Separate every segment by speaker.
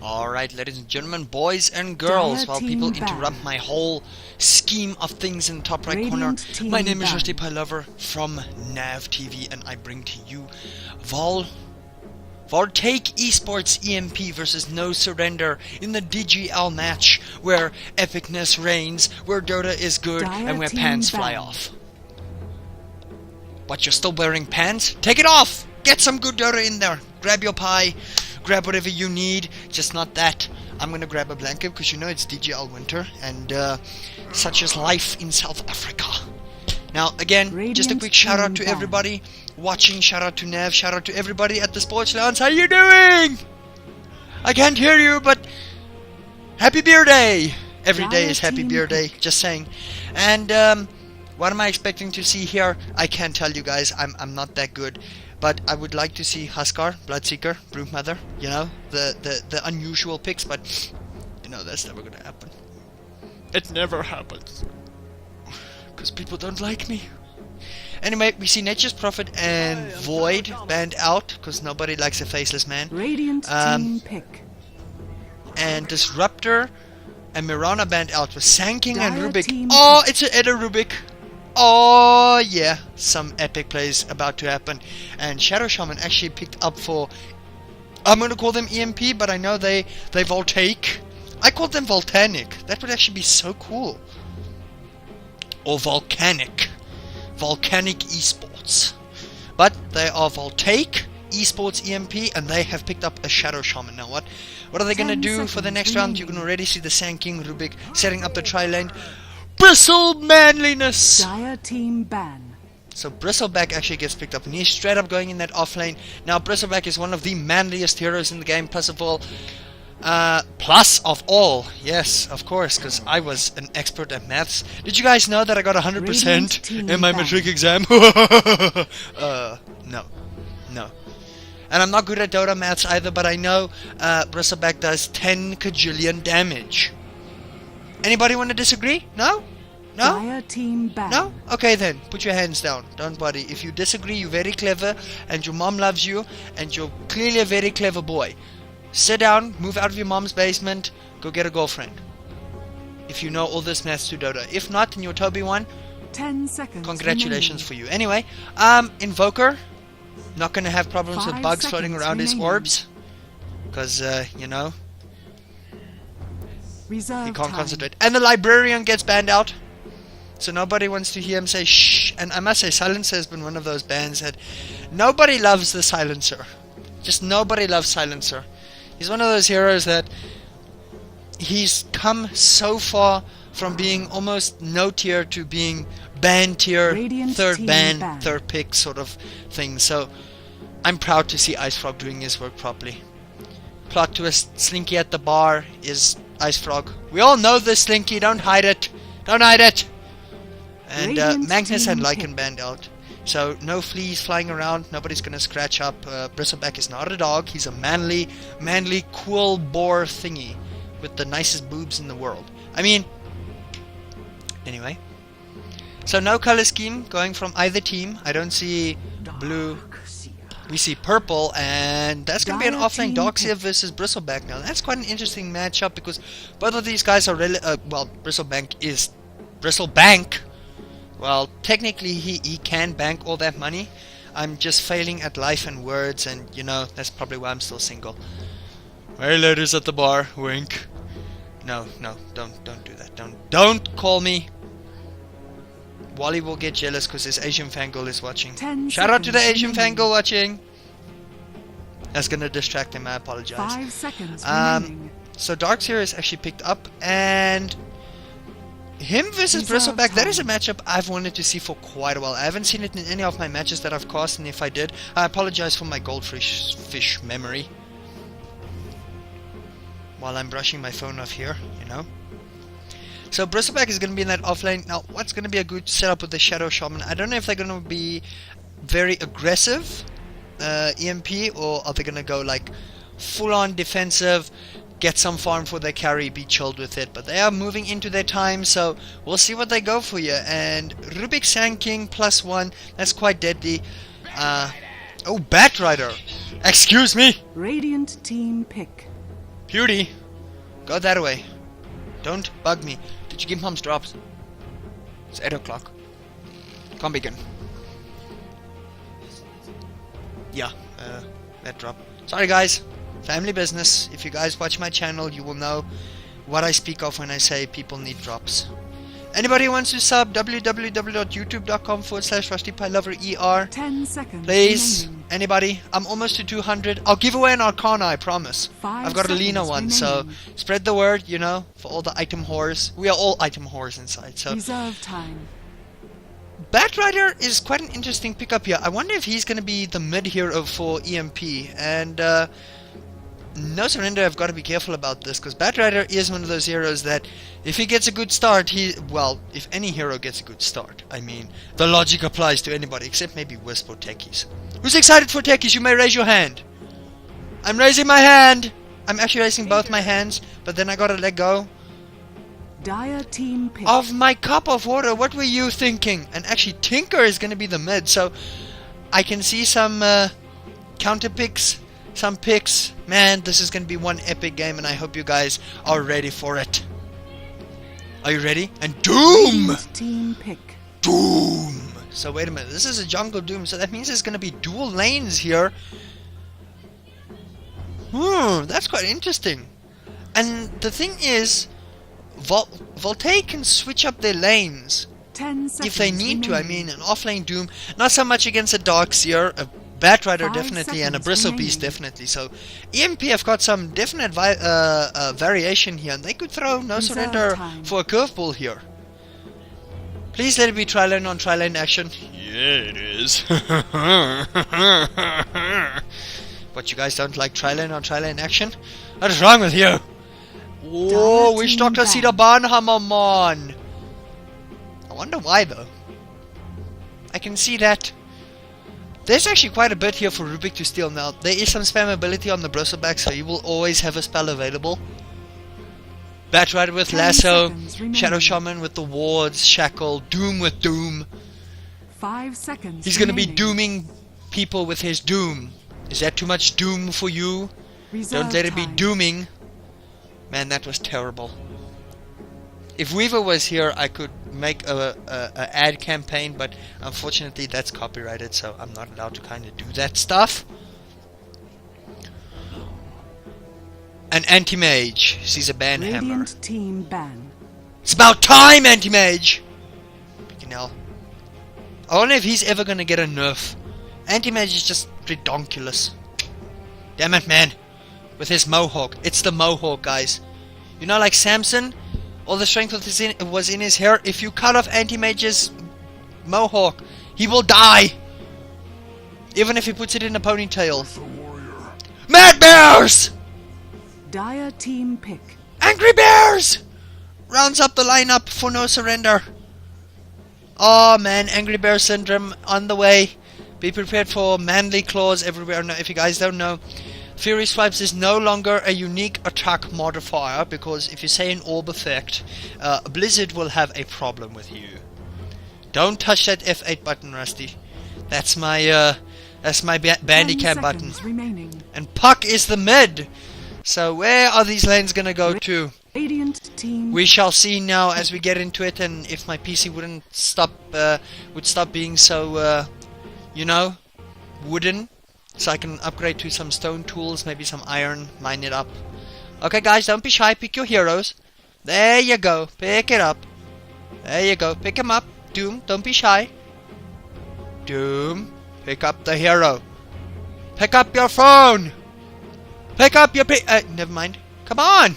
Speaker 1: Alright, ladies and gentlemen, boys and girls, while people interrupt my whole scheme of things in the top right corner, my name is Rustypielover from NAV TV, and I bring to you Voltaic Esports EMP versus No.Surrender in the DGL match, where epicness reigns, where Dota is good, and where pants fly off. But you're still wearing pants? Take it off! Get some good Dota in there! Grab your pie, grab whatever you need, just not that. I'm gonna grab a blanket because you know it's DGL winter, and such is life in South Africa. Now, again, just a quick shout out to everybody watching, shout out to Nav, shout out to everybody at the Sports Lounge. How you doing? I can't hear you, but happy beer day! Every day is happy beer day, just saying. And what am I expecting to see here? I can't tell you guys, I'm not that good. But I would like to see Huskar, Bloodseeker, Broodmother, you know, the unusual picks, but you know that's never gonna happen. It never happens. Because people don't like me. Anyway, we see Nature's Prophet and Void banned out, because nobody likes a faceless man.
Speaker 2: Radiant team pick.
Speaker 1: And Disruptor and Mirana banned out with Sanking and Rubik. Oh, it's an Edda Rubik. Oh yeah, some epic plays about to happen. And Shadow Shaman actually picked up for, I'm gonna call them EMP, but I know they Voltaic. I called them Voltanic. That would actually be so cool. Or Volcanic Esports. But they are Voltaic Esports EMP, and they have picked up a Shadow Shaman. Now what are they gonna do for the next round? You can already see the Sanking Rubik setting up the tri-lane. Bristle manliness!
Speaker 2: Dire team ban.
Speaker 1: So Bristleback actually gets picked up, and he's straight up going in that off lane. Now Bristleback is one of the manliest heroes in the game, plus of all, yes, of course, because I was an expert at maths. Did you guys know that I got 100% in my matric exam? No. And I'm not good at Dota maths either, but I know Bristleback does 10 kajillion damage. Anybody want to disagree? No? No?
Speaker 2: Dire team ban.
Speaker 1: No? Okay then, put your hands down. Don't worry. If you disagree, you're very clever, and your mom loves you, and you're clearly a very clever boy. Sit down, move out of your mom's basement, go get a girlfriend. If you know all this maths to Dota. If not, and you're Toby 1,
Speaker 2: 10 seconds.
Speaker 1: Congratulations for you. Anyway, Invoker, not gonna have problems with bugs floating around his orbs. Because, you know, he can't concentrate. And the Librarian gets banned out. So nobody wants to hear him say shh. And I must say, Silencer has been one of those bans that nobody loves the Silencer. Just nobody loves Silencer. He's one of those heroes that he's come so far from being almost no tier to being ban tier, third ban, third pick sort of thing. So I'm proud to see IceFrog doing his work properly. Plot twist, Slinky at the bar is IceFrog. We all know this, Slinky. Don't hide it. Don't hide it. And Magnus and Lycan banned out. So no fleas flying around. Nobody's gonna scratch up. Bristleback is not a dog. He's a manly, cool boar thingy with the nicest boobs in the world. I mean, anyway. So no color scheme going from either team. I don't see blue. We see purple, and that's going to be an offlane Darkseer versus Bristleback now. That's quite an interesting matchup because both of these guys are well, Bristlebank. Well, technically he can bank all that money. I'm just failing at life and words, and you know, that's probably why I'm still single. Hey ladies at the bar, wink. No, don't do that. Don't call me. Wally will get jealous because his Asian fangirl is watching. Shout out to the Asian fangirl watching. That's gonna distract him, I apologize.
Speaker 2: 5 seconds remaining.
Speaker 1: So Darkseer is actually picked up, and him versus Bristleback, that is a matchup I've wanted to see for quite a while. I haven't seen it in any of my matches that I've cast, and if I did, I apologize for my goldfish memory. While I'm brushing my phone off here, you know. So Bristleback is going to be in that offlane. Now, what's going to be a good setup with the Shadow Shaman? I don't know if they're going to be very aggressive, EMP, or are they going to go like full-on defensive, get some farm for their carry, be chilled with it. But they are moving into their time, so we'll see what they go for you. And Rubik Sand King +1, that's quite deadly. Oh, Batrider! Excuse me!
Speaker 2: Radiant team pick.
Speaker 1: Beauty, go that way. Don't bug me. Did you give Mom's drops? It's 8 o'clock. Can't begin. Yeah, that drop. Sorry guys, family business. If you guys watch my channel, you will know what I speak of when I say people need drops. Anybody who wants to sub, www.youtube.com/Rustypielover
Speaker 2: 10 seconds.
Speaker 1: Please,
Speaker 2: remaining.
Speaker 1: anybody? I'm almost to 200. I'll give away an Arcana, I promise.
Speaker 2: 5
Speaker 1: I've got a Lena
Speaker 2: seconds
Speaker 1: one, so
Speaker 2: remaining.
Speaker 1: spread the word, you know, for all the item whores. We are all item whores inside, so...
Speaker 2: Reserve time.
Speaker 1: Batrider is quite an interesting pickup here. I wonder if he's going to be the mid hero for EMP. And No.Surrender, I've got to be careful about this, because Batrider is one of those heroes that if he gets a good start, well, if any hero gets a good start, I mean, the logic applies to anybody, except maybe Wisp or Techies. Who's excited for Techies? You may raise your hand. I'm raising my hand. I'm actually raising both my hands, but then I got to let go
Speaker 2: Dire team pick.
Speaker 1: of my cup of water. What were you thinking? And actually Tinker is going to be the mid, so I can see some counter picks, some picks. Man, this is going to be one epic game, and I hope you guys are ready for it. Are you ready? And Doom!
Speaker 2: Radiant team pick.
Speaker 1: Doom! So wait a minute, this is a jungle Doom, so that means there's going to be dual lanes here. That's quite interesting. And the thing is, Voltaic can switch up their lanes
Speaker 2: 10 seconds
Speaker 1: if they need to. I
Speaker 2: remaining.
Speaker 1: mean, an offlane Doom, not so much against a Darkseer, a Batrider
Speaker 2: 5
Speaker 1: definitely, and a
Speaker 2: seconds
Speaker 1: Bristle Beast
Speaker 2: remaining.
Speaker 1: definitely. So EMP have got some definite variation here, and they could throw No.Surrender
Speaker 2: time.
Speaker 1: for a curveball here. Please let it be tri-lane on tri-lane action. Yeah, it is. But you guys don't like tri-lane on tri-lane action? What is wrong with you? Whoa,
Speaker 2: Dire
Speaker 1: Wish
Speaker 2: team
Speaker 1: Doctor
Speaker 2: back.
Speaker 1: see the Barnhammer, man. I wonder why though. I can see that. There's actually quite a bit here for Rubik to steal now. There is some spammability on the Bristleback, so you will always have a spell available. Batrider with
Speaker 2: 10
Speaker 1: Lasso,
Speaker 2: seconds remaining.
Speaker 1: Shadow Shaman with the wards, Shackle, Doom with Doom.
Speaker 2: 5 seconds.
Speaker 1: He's gonna be
Speaker 2: remaining.
Speaker 1: dooming people with his Doom. Is that too much Doom for you?
Speaker 2: Reserve
Speaker 1: Don't let it be
Speaker 2: time.
Speaker 1: dooming. Man, that was terrible. If Weaver was here, I could make a ad campaign, but unfortunately that's copyrighted, so I'm not allowed to kind of do that stuff. An Anti-Mage sees a ban hammer.
Speaker 2: Radiant team ban.
Speaker 1: It's about time, Anti-Mage! Freaking hell. I wonder if he's ever gonna get a nerf. Anti-Mage is just redonkulous. Damn it, man. With his mohawk. It's the mohawk, guys. You know, like Samson? All the strength was in his hair. If you cut off Anti-Mage's mohawk, he will die. Even if he puts it in a ponytail. Mad Bears!
Speaker 2: Dire team pick.
Speaker 1: Angry Bears! Rounds up the lineup for No.Surrender. Oh man, Angry Bear Syndrome on the way. Be prepared for manly claws everywhere. Now, if you guys don't know, Fury Swipes is no longer a unique attack modifier, because if you say an orb effect, Blizzard will have a problem with you. Don't touch that F8 button, Rusty. That's my bandicam
Speaker 2: 10
Speaker 1: button.
Speaker 2: seconds remaining.
Speaker 1: And Puck is the mid. So where are these lanes gonna go to?
Speaker 2: Radiant team.
Speaker 1: We shall see now as we get into it, and if my PC would stop being so, you know, wooden, so I can upgrade to some stone tools, maybe some iron, mine it up. Okay guys, don't be shy, pick your heroes. There you go, pick it up. There you go, pick him up. Doom, don't be shy. Doom, pick up the hero. Pick up your phone. Pick up your never mind. Come on.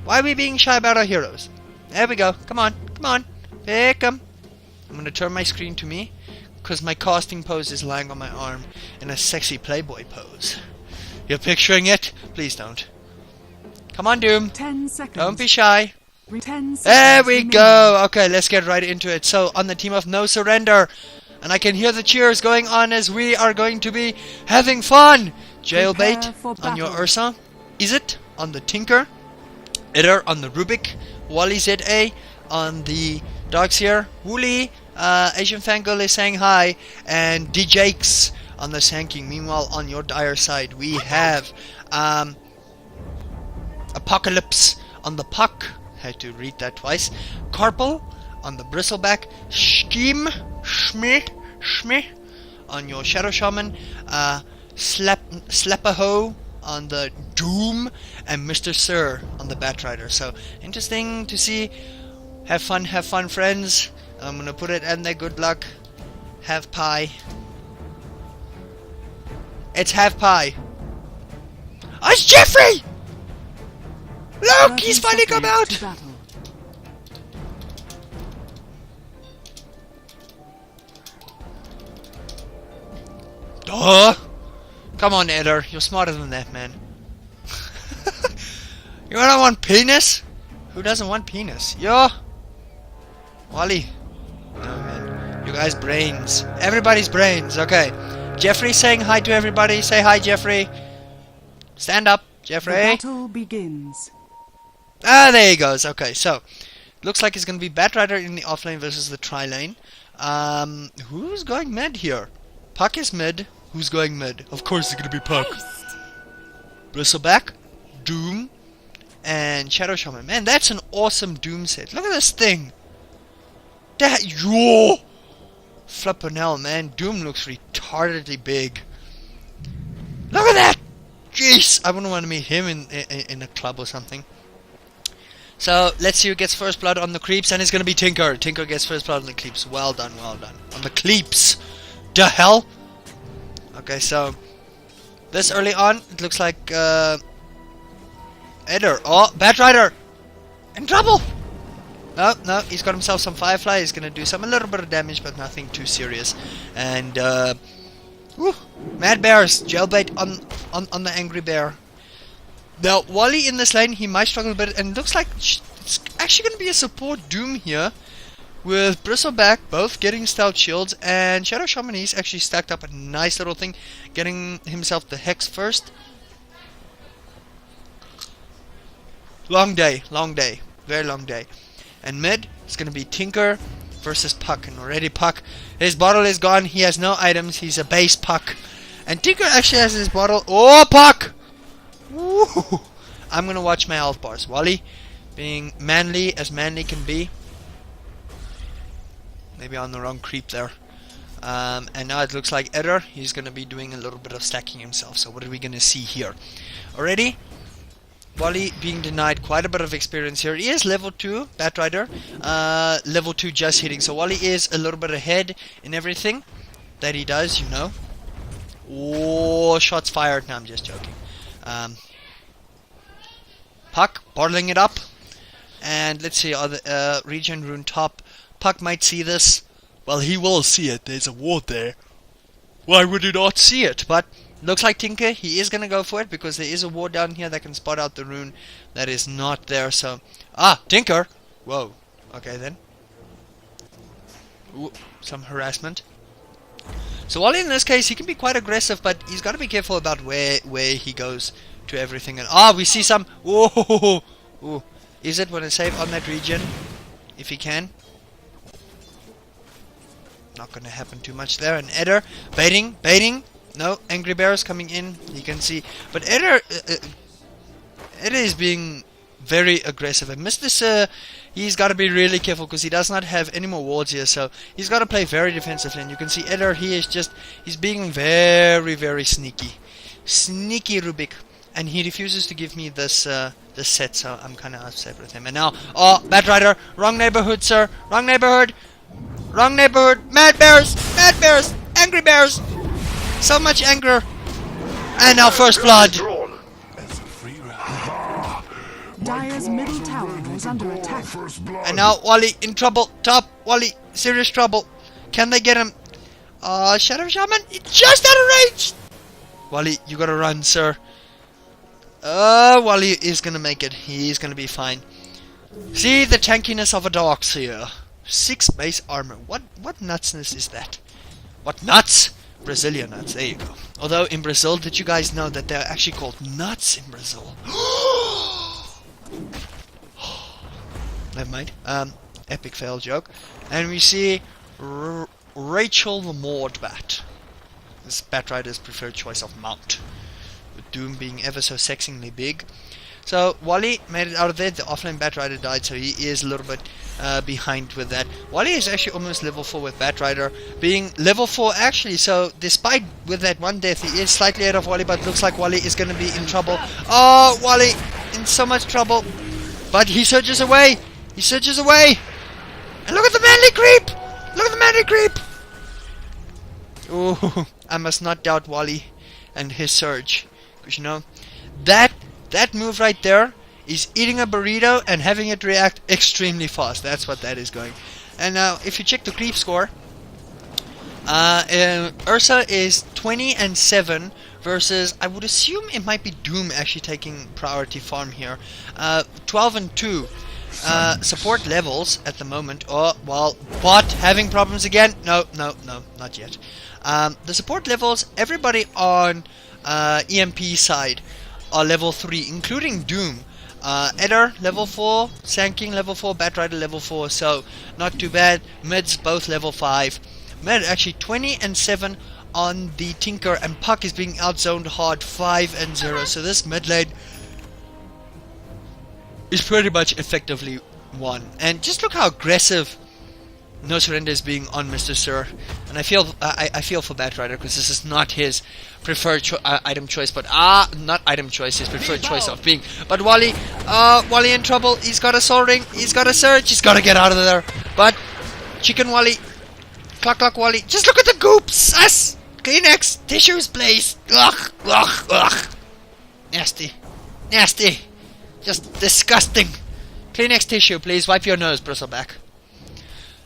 Speaker 1: Why are we being shy about our heroes? There we go. Come on. Come on. Pick them. I'm going to turn my screen to me, because my casting pose is lying on my arm in a sexy Playboy pose. You're picturing it? Please don't. Come on, Doom.
Speaker 2: 10 seconds.
Speaker 1: Don't be shy.
Speaker 2: 10 seconds.
Speaker 1: There we
Speaker 2: remaining.
Speaker 1: go. Okay, let's get right into it. So, on the team of No.Surrender, and I can hear the cheers going on as we are going to be having fun. Jailbait
Speaker 2: Prepare for
Speaker 1: on your
Speaker 2: battle.
Speaker 1: Ursa. Is it on the Tinker? Itter on the Rubik. Wally ZA on the Darkseer. Wooly, Asian Fangirl is saying hi. And DJX on the Sand King. Meanwhile, on your Dire side, we have Apocalypse on the Puck. Had to read that twice. Carpal on the Bristleback. Shmeh on your Shadow Shaman. Slapaho on the Doom, and Mr. Sir on the Batrider. So interesting to see. Have fun, friends. I'm gonna put it in there. Good luck. Have pie. It's have pie. Oh, it's Jeffrey! Look, he's finally come out. Duh! Come on, Eder, you're smarter than that, man. You don't want penis? Who doesn't want penis? Yo! Wally. No, man. You guys' brains. Everybody's brains. Okay. Jeffrey saying hi to everybody. Say hi, Jeffrey. Stand up, Jeffrey.
Speaker 2: The battle begins.
Speaker 1: Ah, there he goes. Okay, so looks like it's gonna be Batrider in the offlane versus the tri-lane. Who's going mid here? Puck is mid. Who's going mid? Of course it's gonna be Puck. Bristleback, Doom, and Shadow Shaman. Man, that's an awesome Doom set. Look at this thing. That yo, flippin' hell, man. Doom looks retardedly big. Look at that. Jeez, I wouldn't want to meet him in a club or something. So let's see who gets first blood on the creeps, and it's gonna be Tinker. Tinker gets first blood on the creeps. Well done, well done. On the creeps. The hell. Okay, so this early on, it looks like Eder. Oh, Batrider in trouble. No, he's got himself some Firefly. He's gonna do a little bit of damage, but nothing too serious. And Mad Bears jailbait on the Angry Bear. Now Wally in this lane, he might struggle a bit, and it looks like it's actually gonna be a support Doom here, with Bristleback both getting stout shields, and Shadow Shaman, he's actually stacked up a nice little thing, getting himself the Hex first. Long day, very long day. And mid, it's gonna be Tinker versus Puck, and already Puck, his bottle is gone, he has no items, he's a base Puck. And Tinker actually has his bottle. Oh, Puck! Woo! I'm gonna watch my health bars. Wally, being manly as manly can be. Maybe on the wrong creep there. And now it looks like Eder, he's gonna be doing a little bit of stacking himself. So what are we gonna see here? Already, Wally being denied quite a bit of experience here. He is level 2, Batrider. Level 2 just hitting. So Wally is a little bit ahead in everything that he does, you know. Oh, shots fired. No, I'm just joking. Puck bottling it up. And let's see, regen rune top. Puck might see this. Well, he will see it. There's a ward there. Why would he not see it? But looks like Tinker, he is going to go for it, because there is a ward down here that can spot out the rune that is not there. So, Tinker. Whoa. Okay then. Ooh, some harassment. So Wally in this case, he can be quite aggressive, but he's got to be careful about where he goes to everything. And we see some. Whoa. Ooh. Is it going to save on that regen? If he can. Not going to happen too much there. And Eder baiting. No, Angry Bears coming in. You can see, but Eder is being very aggressive. And Mr. Sir, he's got to be really careful, because he does not have any more wards here. So he's got to play very defensively. And you can see Eder, he's being very, very sneaky Rubik, and he refuses to give me this set. So I'm kind of upset with him. And now, Batrider, wrong neighborhood, sir, wrong neighborhood. Mad Bears, Angry Bears. So much anger. And now first blood.
Speaker 2: Dire's middle tower is under attack.
Speaker 1: And now Wally in trouble. Top Wally, serious trouble. Can they get him? Shadow Shaman, just out of range. Wally, you gotta run, sir. Wally is gonna make it. He's gonna be fine. See the tankiness of a Darks here. 6 base armor. What nutsness is that? What nuts? Brazilian nuts, there you go. Although in Brazil, did you guys know that they're actually called nuts in Brazil? Never mind. Epic fail joke. And we see Rachel the Mordbat. This Batrider's preferred choice of mount. With Doom being ever so sexingly big. So Wally made it out of there. The offlane Batrider died, so he is a little bit behind with that. Wally is actually almost level 4 with Batrider, being level 4 actually. So despite with that one death, he is slightly ahead of Wally, but looks like Wally is going to be in trouble. Oh, Wally in so much trouble, but he surges away. He surges away, and look at the manly creep. Look at the manly creep. Oh, I must not doubt Wally and his surge, because you know that move right there is eating a burrito and having it react extremely fast. That's what that is going. And now if you check the creep score, Ursa is 20 and 7 versus, I would assume it might be Doom actually taking priority farm here, 12 and 2. Support levels at the moment. Oh, well, bot having problems again. No, not yet. The support levels, everybody on EMP side are level 3, including Doom. Eder level 4, Sanking level 4, Batrider level 4, so not too bad. Mids both level 5. Mid actually 20 and 7 on the Tinker, and Puck is being outzoned hard 5 and 0. So this mid lane is pretty much effectively won. And just look how aggressive No.Surrender is being on Mr. Sir. And I feel for Batrider, because this is not his preferred item choice, but not item choice, his preferred choice of being. But Wally in trouble. He's got a soul ring, he's got a surge, he's got to get out of there. But Chicken Wally, Cluck Wally, just look at the goops. Us Kleenex, tissues please. Ugh. Nasty, just disgusting. Kleenex tissue please, wipe your nose, Bristleback.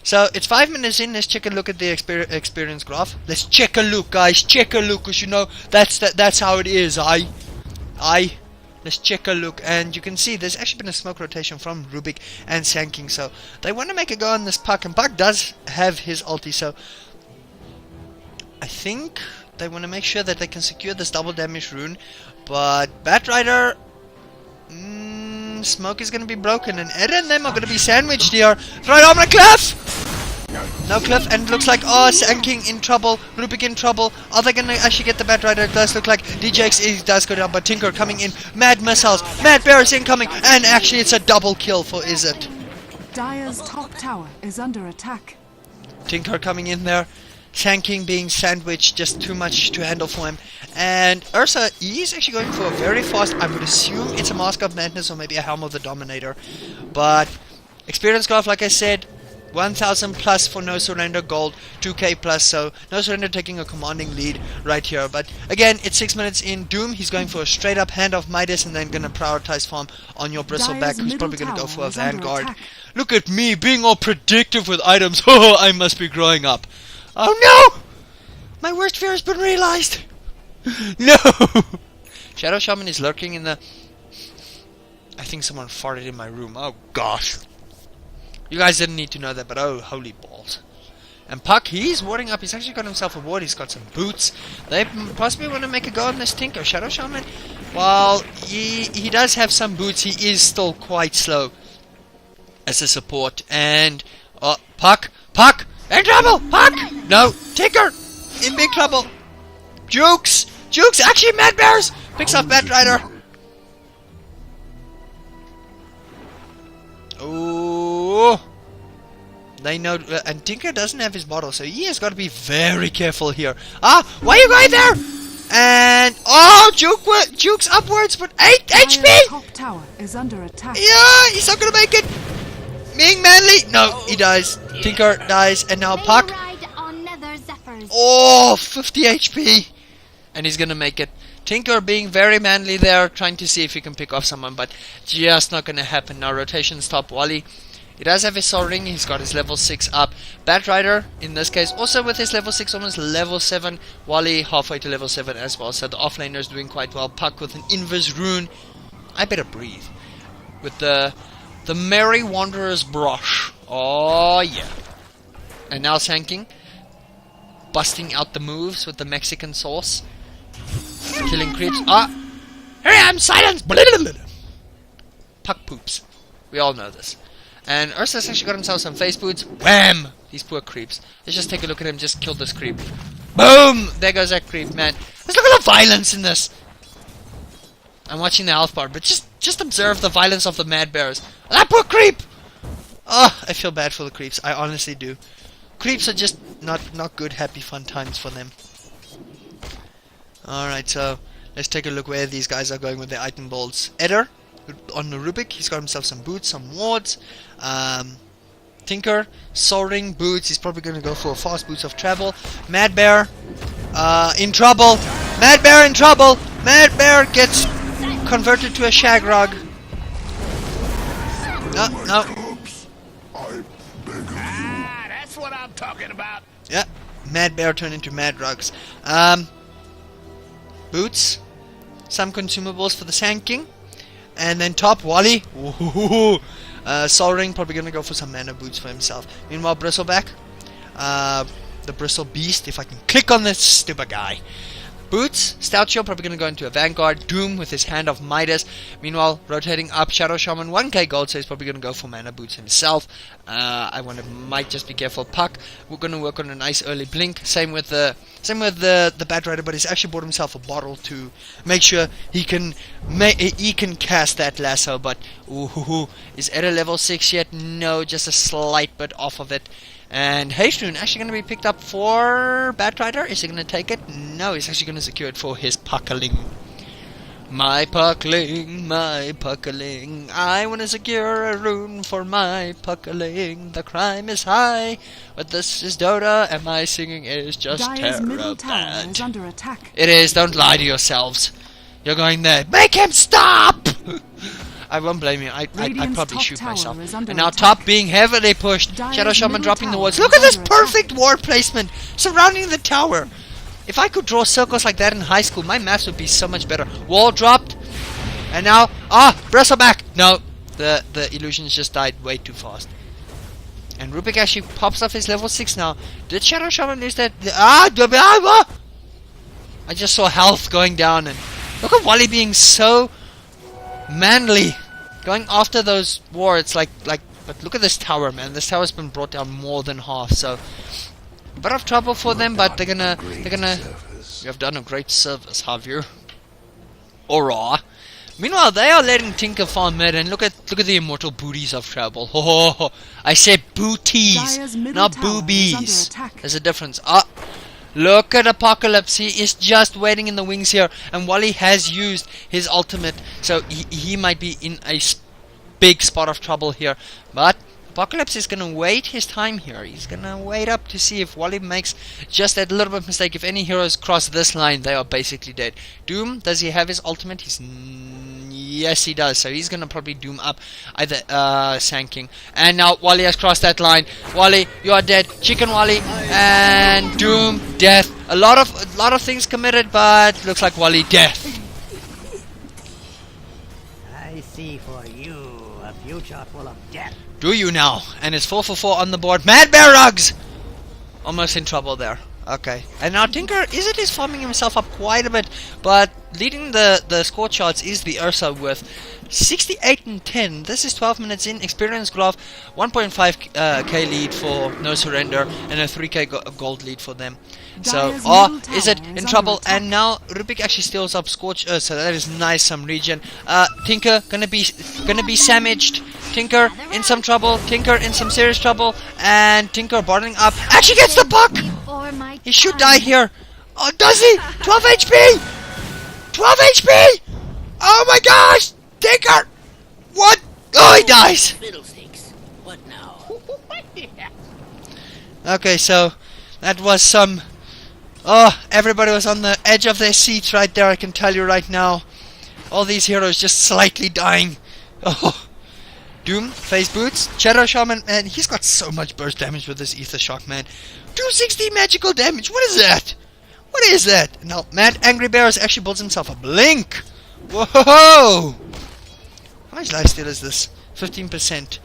Speaker 1: So it's 5 minutes in. Let's check a look at the experience graph. Let's check a look, guys. Check a look, cause you know that's how it is. Let's check a look, and you can see there's actually been a smoke rotation from Rubik and Sanking. So they want to make a go on this Puck, and Puck does have his ulti. So I think they want to make sure that they can secure this double damage rune. But Batrider, smoke is going to be broken, and Ed and them are going to be sandwiched here. Right on the cliff! No cliff, and it looks like, Sanking in trouble, Rubik in trouble. Are they going to actually get the Batrider? It does look like DJX does go down, but Tinker coming in. Mad missiles, Mad Bears incoming, and actually it's a double kill for Izzet.
Speaker 2: Dire's top tower is under attack.
Speaker 1: Tinker coming in there. Sanking being sandwiched, just too much to handle for him. And Ursa, he's actually going for a very fast, I would assume it's a Mask of Madness or maybe a Helm of the Dominator. But experience graph, like I said, 1000 plus for No.Surrender gold, 2k plus, so No.Surrender taking a commanding lead right here. But again, it's 6 minutes in. Doom, he's going for a straight up hand of Midas and then going to prioritize farm on your Bristleback, who's probably going to go for a Vanguard. Look at me being all predictive with items. Oh, I must be growing up. Oh no! My worst fear has been realized! No! Shadow Shaman is lurking in the... I think someone farted in my room. Oh gosh. You guys didn't need to know that, but oh, holy balls. And Puck, he's warding up. He's actually got himself a ward. He's got some boots. They possibly want to make a go on this Tinker. Shadow Shaman, while he does have some boots, he is still quite slow as a support. And... Puck! In trouble! Puck! No! Tinker! In big trouble! Jukes! Actually, Mad Bears! Picks off Batrider. Oh! They know... and Tinker doesn't have his bottle, so he has got to be very careful here. Why are you going there? And... Juke's upwards, but 8 HP!
Speaker 2: Top tower is under attack.
Speaker 1: Yeah! He's not gonna make it! Being manly! No, he dies. Tinker dies, and now Puck. 50 HP! And he's gonna make it. Tinker being very manly there, trying to see if he can pick off someone, but just not gonna happen. Now rotations top Wally. He does have his soul ring, he's got his level 6 up. Batrider, in this case, also with his level 6, almost level 7. Wally halfway to level 7 as well, so the offlaner is doing quite well. Puck with an invis rune. I better breathe. With the Merry Wanderer's brush. Oh yeah. And now Sanking, busting out the moves with the Mexican sauce. Killing creeps. Here I am, silence! Puck poops. We all know this. And Ursa's actually got himself some face boots. Wham! These poor creeps. Let's just take a look at him, just kill this creep. Boom! There goes that creep, man. Let's look at the violence in this. I'm watching the health bar, but just observe the violence of the mad bears. That poor creep! Oh, I feel bad for the creeps. I honestly do. Creeps are just not good, happy, fun times for them. Alright, so let's take a look where these guys are going with their item bolts. Eder, on the Rubik, he's got himself some boots, some wards. Tinker, soaring boots, he's probably going to go for fast boots of travel. Mad Bear, in trouble. Mad Bear in trouble. Mad Bear gets converted to a shag rug. No.
Speaker 3: That's what I'm talking about.
Speaker 1: Yeah, Mad Bear turned into Mad Rugs. Boots, some consumables for the Sand King, and then top Wally. Sol Ring probably gonna go for some mana boots for himself. Meanwhile, Bristleback, the Bristle Beast. If I can click on this stupid guy. Boots, Stout Shield probably going to go into a Vanguard. Doom with his Hand of Midas. Meanwhile, rotating up, Shadow Shaman 1k gold, so he's probably going to go for Mana Boots himself. Might just be careful. Puck, we're going to work on a nice early blink. Same with the Bat Rider, but he's actually bought himself a bottle to make sure he can cast that lasso. But is Eder level 6 yet? No, just a slight bit off of it. And Haystone actually going to be picked up for Bat Rider. Is he going to take it? No, he's actually going to secure it for his Puckling. My Puckling, my Puckling. I want to secure a rune for my Puckling. The crime is high, but this is Dota, and my singing is just
Speaker 2: Dire's middle
Speaker 1: terrible.
Speaker 2: tower is under attack.
Speaker 1: It is, don't lie to yourselves. You're going there. Make him stop! I won't blame you. I'd probably shoot myself. And now top being heavily pushed. Shadow Shaman dropping the wards. Look at this perfect ward placement surrounding the tower. If I could draw circles like that in high school, my maths would be so much better. Wall dropped. And now, Bristleback. No, the illusions just died way too fast. And Rubik actually pops off his level 6 now. Did Shadow Shaman lose that? I just saw health going down. And look at Wally being so manly. Going after those wards, but look at this tower, man. This tower's been brought down more than half, so a bit of trouble for them, but they're gonna. You have done a great service, have you? Aura. Meanwhile, they are letting Tinker farm mid, and look at the immortal booties of trouble. Oh, I said booties, not boobies. There's a difference. Look at Apocalypse. He is just waiting in the wings here. And Wally has used his ultimate. So he might be in a big spot of trouble here. But Apocalypse is going to wait his time here. He's going to wait up to see if Wally makes just that little bit of mistake. If any heroes cross this line, they are basically dead. Doom, does he have his ultimate? Yes, he does. So he's going to probably Doom up either Sand King. And now Wally has crossed that line. Wally, you are dead. Chicken Wally and Doom, death. A lot of things committed, but looks like Wally death.
Speaker 4: I see for you a future full of death.
Speaker 1: Do you now? And it's 4 for 4 on the board. Mad Bear Rugs! Almost in trouble there. Okay. And now Tinker is farming himself up quite a bit, but leading the score charts is the Ursa with 68 and 10. This is 12 minutes in. Experience Glove, 1.5k lead for No.Surrender, and a 3k gold lead for them. So, is it in trouble? And now Rubik actually steals up Scorch Earth, so that is nice, some regen. Tinker gonna be samaged. Tinker in some trouble. Tinker in some serious trouble, and Tinker bottling up. Actually gets the buck. He should die here. Oh, does he? 12 HP. 12 HP. Oh my gosh, Tinker. What? Oh, he dies.
Speaker 4: Fiddlesticks. What now?
Speaker 1: Okay, so that was some. Oh, everybody was on the edge of their seats right there, I can tell you right now. All these heroes just slightly dying. Oh. Doom, Phase Boots, Shadow Shaman, man, he's got so much burst damage with this Ether Shock, man. 260 magical damage, what is that? What is that? Now, Mad Angry Bears actually builds himself a Blink. Whoa! How much lifesteal is this? 15%.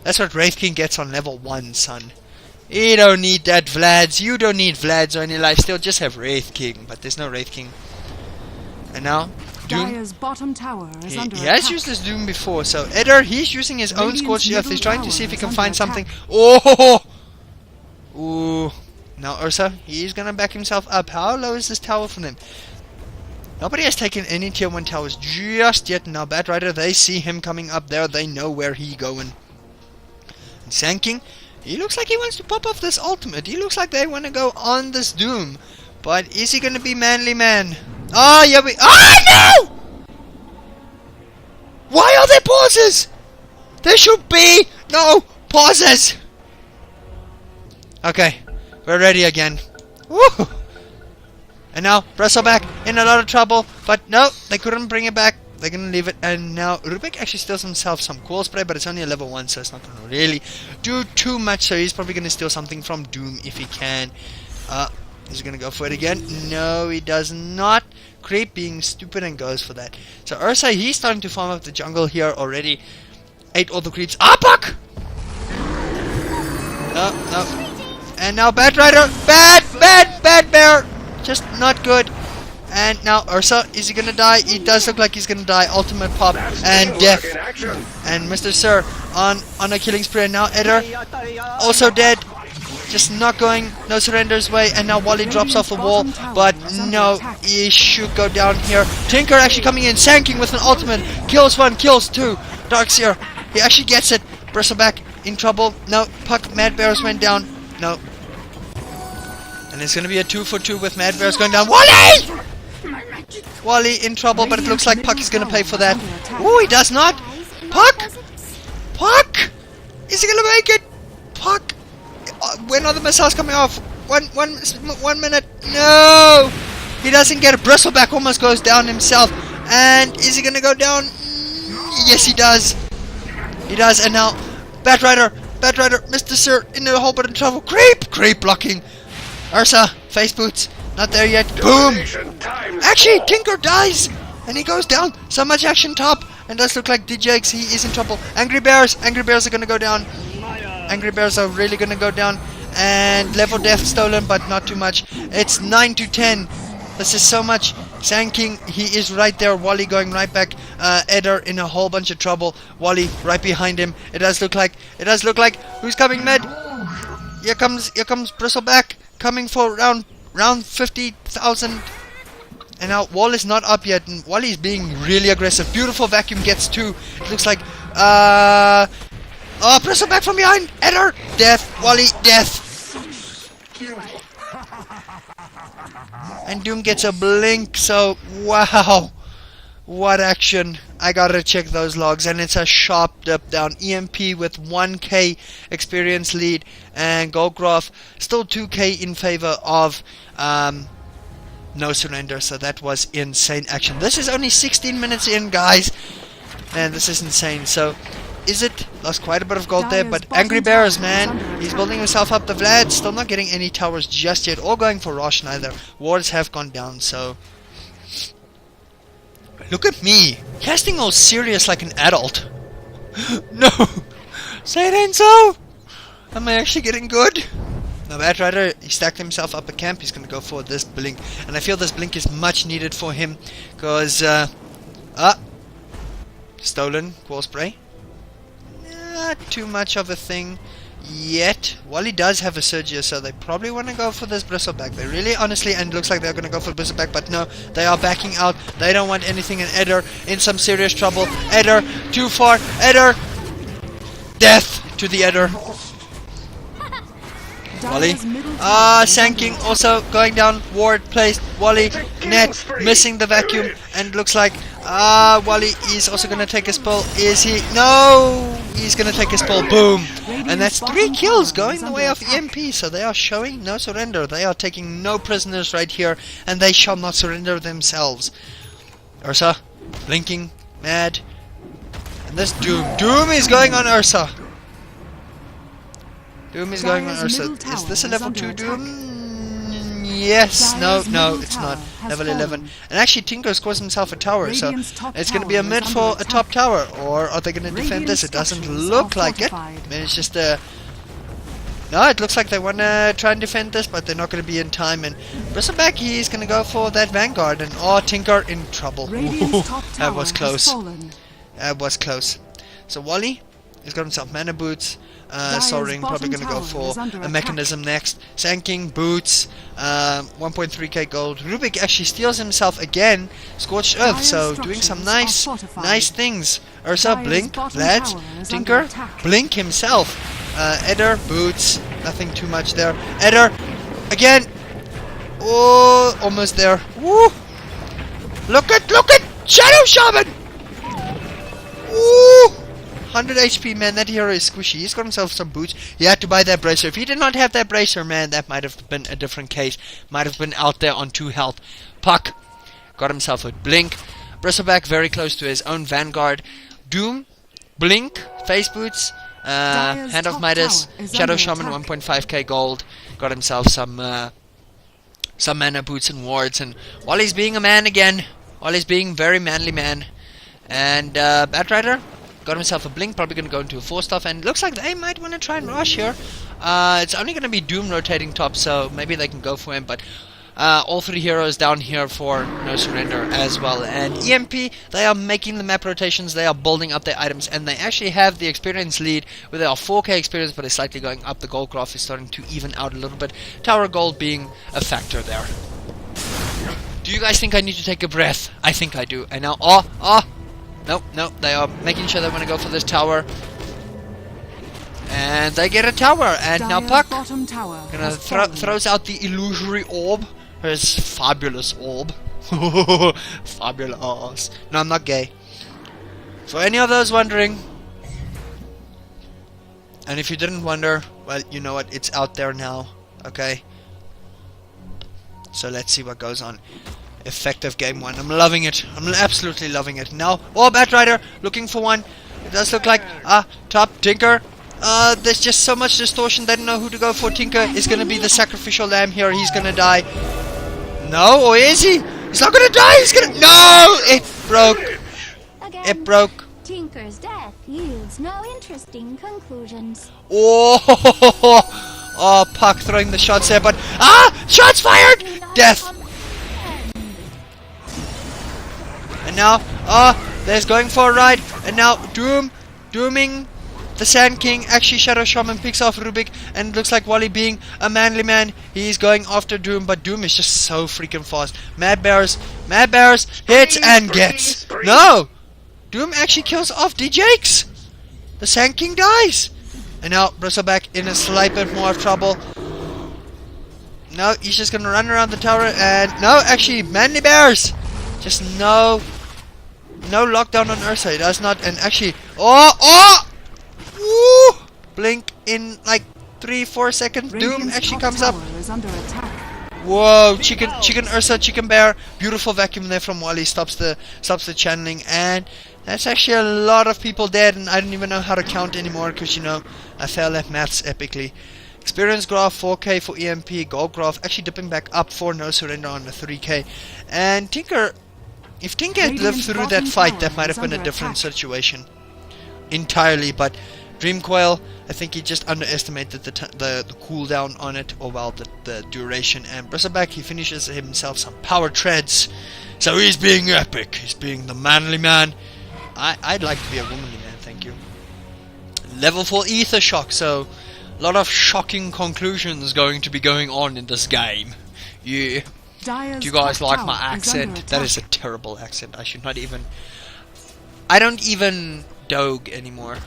Speaker 1: That's what Wraith King gets on level 1, son. You don't need that Vlads. You don't need Vlads or any lifesteal. Just have Wraith King. But there's no Wraith King. And now, Doom.
Speaker 2: Dire's bottom tower is under
Speaker 1: He has
Speaker 2: attack.
Speaker 1: used this Doom before. So, Eder, he's using his own Scorched Earth. He's trying to see if he can
Speaker 2: Radiant's
Speaker 1: find
Speaker 2: middle
Speaker 1: something.
Speaker 2: tower
Speaker 1: Oh! Ooh. Now, Ursa, he's going to back himself up. How low is this tower for them? Nobody has taken any tier 1 towers just yet. Now Batrider, they see him coming up there. They know where he going. And Sanking, he looks like he wants to pop off this ultimate. He looks like they want to go on this Doom. But is he going to be manly man? Oh, yeah, oh, no! Why are there pauses? There should be no pauses. Okay, we're ready again. Woo! And now Bristleback in a lot of trouble, but no, they couldn't bring it back. They're gonna leave it, and now Rubik actually steals himself some cool spray, but it's only a level 1, so it's not gonna really do too much. So he's probably gonna steal something from Doom if he can. He's gonna go for it again. No, he does not. Creep being stupid and goes for that. So Ursa, he's starting to farm up the jungle here already. Ate all the creeps. Ah, Puck! No. And now Batrider, bad bear. Just not good. And now Ursa, is he gonna die? He does look like he's gonna die. Ultimate pop and death. And Mr. Sir on a killing spree. And now Eder also dead. Just not going No Surrender's way. And now Wally drops off the wall. But no, he should go down here. Tinker actually coming in, Sanking with an ultimate. Kills 1, kills 2. Darkseer, he actually gets it. Bristleback in trouble. No, Puck, Mad Bears went down. No. And it's going to be a 2-for-2 with Mad Bears going down. Wally! Wally in trouble, but it looks like Puck is going to pay for that. Oh, he does not. Puck! Puck! Is he going to make it? Puck! When are the missiles coming off? One minute. No! He doesn't get it. Bristleback almost goes down himself. And is he going to go down? Yes, he does. He does. And now, Batrider, Mr. Sir, in a whole bit of trouble. Creep blocking. Ursa, face boots, not there yet. Boom! Actually, Tinker dies, and he goes down. So much action top, and does look like DJX, he is in trouble. Angry Bears are gonna go down. Angry Bears are really gonna go down. And level death stolen, but not too much. It's 9-10. This is so much. Sanking, he is right there. Wally going right back. Eder in a whole bunch of trouble. Wally right behind him. It does look like. Who's coming mid? Here comes Bristleback. Coming for round 50,000. And now Wall is not up yet, and Wally is being really aggressive. Beautiful vacuum gets 2. It looks like oh, Bristleback from behind. Eder, death. Wally, death. And Doom gets a blink. So wow, what action. I gotta check those logs, and it's a sharp dip down. EMP with 1k experience lead, and Goldgraph still 2k in favor of No Surrender. So that was insane action. This is only 16 minutes in, guys. Man, this is insane. So is it? Lost quite a bit of gold there, but Angry Bears, man, he's building himself up. The Vlad still not getting any towers just yet, or going for Rosh neither. Wards have gone down, so look at me, casting all serious like an adult. No! Say it ain't so! Am I actually getting good? Now Batrider, he stacked himself up a camp. He's gonna go for this blink. And I feel this blink is much needed for him. Because, stolen wall spray. Not too much of a thing yet. Wally does have a Sergio, so they probably want to go for this Bristleback. They really, honestly, and looks like they're going to go for Bristleback, but no, they are backing out. They don't want anything, and Eder in some serious trouble. Eder, too far. Eder, death to the Eder. Wally, Sanking also going down. Ward placed. Wally, net, missing the vacuum, and looks like Wally is also going to take a spill. Is he? No! He's going to take a spill. Boom! And that's 3 kills going the way of EMP. So they are showing No Surrender. They are taking no prisoners right here, and they shall not surrender themselves. Ursa, blinking, mad. And this Doom is going on Ursa. Doom is going on Ursa. Is this a level 2 Doom? Yes. No, it's not. Level 11. And actually Tinker scores himself a tower, so it's going to be a mid for a top tower. Or are they going to defend this? It doesn't look like it. I mean, it's just a... No, it looks like they want to try and defend this, but they're not going to be in time. And Bristleback, he's going to go for that Vanguard. And Tinker in trouble. That was close. That was close. So Wally, He's got himself mana boots.
Speaker 2: Dire's
Speaker 1: Soaring, probably
Speaker 2: bottom
Speaker 1: going to go
Speaker 2: tower
Speaker 1: for
Speaker 2: is under
Speaker 1: a
Speaker 2: attack.
Speaker 1: mechanism next. Sand King, boots, 1.3k gold. Rubik actually steals himself again Scorched Earth,
Speaker 2: Dire's
Speaker 1: so doing some
Speaker 2: structures are fortified.
Speaker 1: nice things. Ursa,
Speaker 2: Dire's
Speaker 1: blink,
Speaker 2: bottom
Speaker 1: lads,
Speaker 2: tower is
Speaker 1: Tinker,
Speaker 2: under attack.
Speaker 1: blink himself. Eder, boots, nothing too much there. Eder, again. Oh, almost there. Woo! Look at Shadow Shaman! Ooh! 100 HP, man. That hero is squishy. He's got himself some boots. He had to buy that bracer. If he did not have that bracer, man, that might have been a different case. Might have been out there on 2 health. Puck got himself a blink. Bristleback very close to his own Vanguard. Doom, blink, face boots,
Speaker 2: Dire's
Speaker 1: Hand of
Speaker 2: top
Speaker 1: Midas,
Speaker 2: tower is
Speaker 1: Shadow
Speaker 2: under
Speaker 1: Shaman,
Speaker 2: attack.
Speaker 1: 1.5k gold. Got himself some mana boots and wards. And Wally's being a man again. Wally's being very manly man. And Batrider got himself a blink, probably going to go into a 4-staff, and looks like they might want to try and rush here. It's only going to be Doom rotating top, so maybe they can go for him, but all 3 heroes down here for No Surrender as well. And EMP, they are making the map rotations, they are building up their items, and they actually have the experience lead, where they are 4k experience, but it's slightly going up. The gold graph is starting to even out a little bit. Tower gold being a factor there. Do you guys think I need to take a breath? I think I do. And now, no, they are making sure they want to go for this tower. And they get a tower. And now
Speaker 2: Dire's
Speaker 1: Puck
Speaker 2: bottom tower
Speaker 1: gonna
Speaker 2: has fallen.
Speaker 1: throws out the illusory orb. His fabulous orb. Fabulous. No, I'm not gay. For any of those wondering, and if you didn't wonder, well, you know what? It's out there now. Okay? So let's see what goes on. Effective game 1. I'm loving it. I'm absolutely loving it. Now, Batrider looking for one. It does look like top Tinker. There's just so much distortion. They don't know who to go for. Tinker is gonna be the sacrificial lamb here. He's gonna die. No, or is he? He's not gonna die. He's gonna. No, it broke.
Speaker 5: Again,
Speaker 1: It broke.
Speaker 5: Tinker's death yields no interesting conclusions.
Speaker 1: Oh, Puck throwing the shots there, but shots fired. Death. And now, there's going for a ride. And now, dooming the Sand King. Actually, Shadow Shaman picks off Rubik. And it looks like Wally being a manly man. He's going after Doom. But Doom is just so freaking fast. Mad Bears hits and gets. No! Doom actually kills off DJX. The Sand King dies. And now, Bristleback in a slight bit more trouble. No, he's just gonna run around the tower. And no, actually, Manly Bears. Just no lockdown on Ursa. He does not. And actually, woo! Blink in like 3-4 seconds. Doom
Speaker 2: Radiant's
Speaker 1: actually
Speaker 2: top
Speaker 1: comes up.
Speaker 2: tower is under attack.
Speaker 1: Whoa! Chicken Ursa, chicken bear. Beautiful vacuum there from Wally. Stops the channeling, and that's actually a lot of people dead. And I don't even know how to count anymore because I fail at maths epically. Experience graph 4k for EMP. Gold graph actually dipping back up for No Surrender on the 3k. And Tinker. If Tinker had lived
Speaker 2: Radiant's
Speaker 1: through that
Speaker 2: bottom
Speaker 1: fight,
Speaker 2: tower
Speaker 1: that might
Speaker 2: is
Speaker 1: have been a
Speaker 2: under
Speaker 1: different
Speaker 2: attack.
Speaker 1: situation entirely. But Dreamcoil, I think he just underestimated the cooldown on it, or well, the duration. And Bristleback, he finishes himself some power treads, so he's being epic. He's being the manly man. I'd like to be a womanly man, thank you. Level 4 Ether Shock, so a lot of shocking conclusions going to be going on in this game. Yeah.
Speaker 2: Dire's
Speaker 1: Do you guys
Speaker 2: top
Speaker 1: like
Speaker 2: tower
Speaker 1: my
Speaker 2: is under
Speaker 1: accent? That is a
Speaker 2: attack.
Speaker 1: terrible accent. I should not even. I don't even doge anymore.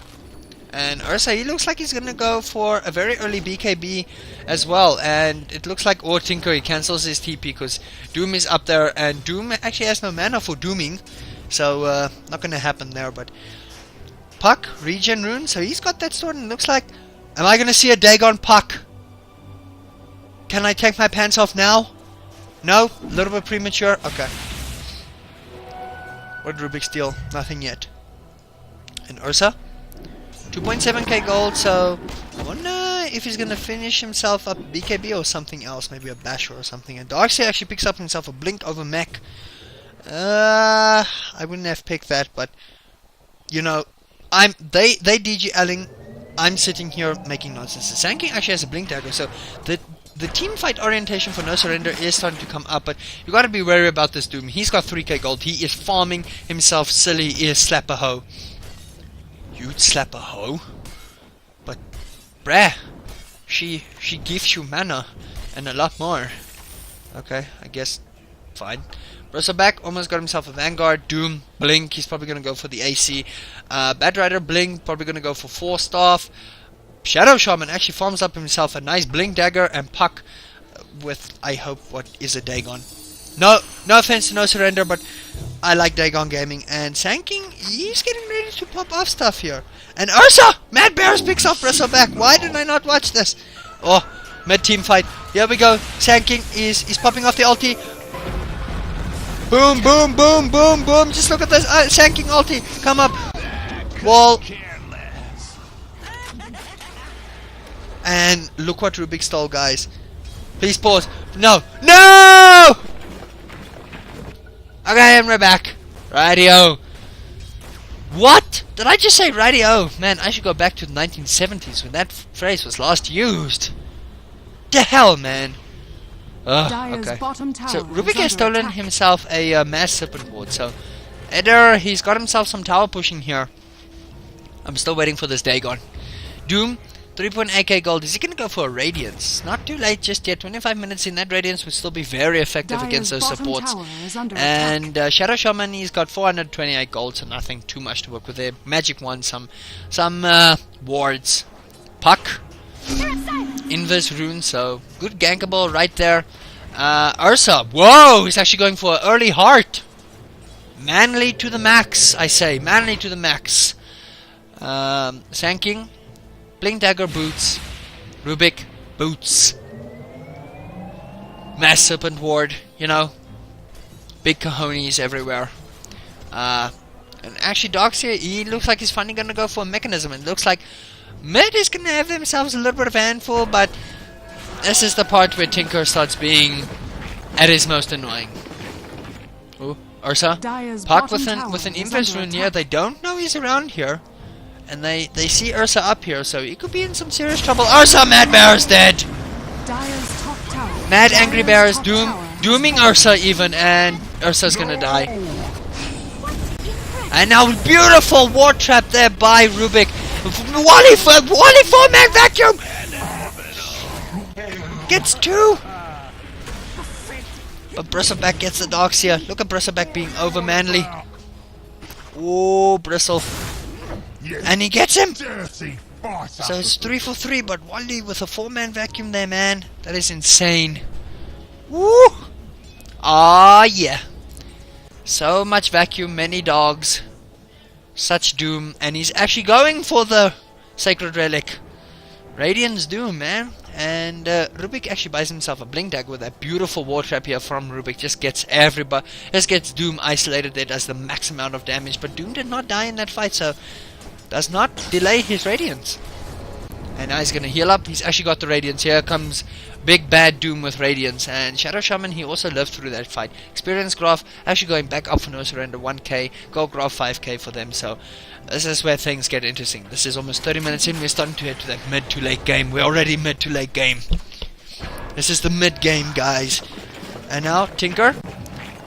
Speaker 1: And Ursa, he looks like he's gonna go for a very early BKB as well. And it looks like Tinker, he cancels his TP because Doom is up there, and Doom actually has no mana for dooming, so not gonna happen there. But Puck, regen rune, so he's got that sword, and it looks like. Am I gonna see a Dagon Puck? Can I take my pants off now? No? A little bit premature? Okay. What did Rubik steal? Nothing yet. And Ursa? 2.7k gold, so I wonder if he's gonna finish himself up BKB or something else, maybe a Basher or something. And Darkseid actually picks up himself a Blink over Mech. I wouldn't have picked that, but they DG-Ling. I'm sitting here making nonsense. The Sand King actually has a Blink Dagger, so the team fight orientation for No Surrender is starting to come up, but you gotta be wary about this Doom. He's got 3k gold. He is farming himself silly. He is slap a hoe. You'd slap a hoe? But, bruh, she gives you mana and a lot more. Okay, I guess fine. Rustyback almost got himself a Vanguard. Doom, Blink, he's probably going to go for the AC. Bad Rider, Blink, probably going to go for 4 Staff. Shadow Shaman actually farms up himself a nice Blink Dagger and Puck with, I hope, what is a Dagon. No offense to No Surrender, but I like Dagon Gaming. And Sanking, he's getting ready to pop off stuff here. And Ursa! Mad Bears picks up Rustyback. Why did I not watch this? Oh, mid-team fight. Here we go. Sanking is popping off the ulti. Boom, boom, boom, boom, boom. Just look at this. Sanking ulti. Come up. Wall. And look what Rubik stole, guys. Please pause. No. No! Okay, and we're back. Radio. What? Did I just say radio? Man, I should go back to the 1970s when that phrase was last used. The hell, man. Okay. So Rubik has stolen himself a mass serpent ward. So either he's got himself some tower pushing here. I'm still waiting for this Dagon. Doom, 3.8k gold. Is he gonna go for a Radiance? Not too late just yet. 25 minutes in, that Radiance would still be very effective against those supports. And Shadow Shaman, he's got 428 gold, so nothing too much to work with there. Magic Wand, some wards. Puck. Inverse rune, so good gankable right there. Ursa, whoa, he's actually going for an early heart. Manly to the max, I say, manly to the max. Sanking, Blink Dagger boots, Rubik boots, Mass Serpent ward, you know, big cojones everywhere. And actually Darkseer, he looks like he's finally gonna go for a mechanism. It looks like Mid is going to have themselves a little bit of a handful, but this is the part where Tinker starts being at his most annoying. Ooh, Ursa. Puck with an inverse rune here. They don't know he's around here. And they see Ursa up here, so he could be in some serious trouble. Ursa, Mad Bear is dead! Mad Angry Bear is dooming Ursa even, and Ursa's going to die. And now beautiful ward trap there by Rubik. Wally 4-man vacuum! Gets 2! But Bristleback gets the Darkseer. Look at Bristleback being over manly. Oh, Bristle. And he gets him! So it's 3 for 3, but Wally with a 4-man vacuum there, man. That is insane. Woo! Ah, yeah. So much vacuum, many dogs. Such doom, and he's actually going for the Sacred Relic. Radiant's doom, man. And Rubik actually buys himself a Blink Dagger with that beautiful wall trap here from Rubik. Just gets everybody, just gets Doom isolated there, does the max amount of damage. But Doom did not die in that fight, so does not delay his Radiance. And now he's gonna heal up. He's actually got the Radiance. Here comes big bad Doom with Radiance. And Shadow Shaman, he also lived through that fight. Experience graph actually going back up for No Surrender, 1k. Gold graph 5k for them. So this is where things get interesting. This is almost 30 minutes in. We're starting to head to that mid to late game. We're already mid to late game. This is the mid game, guys. And now Tinker,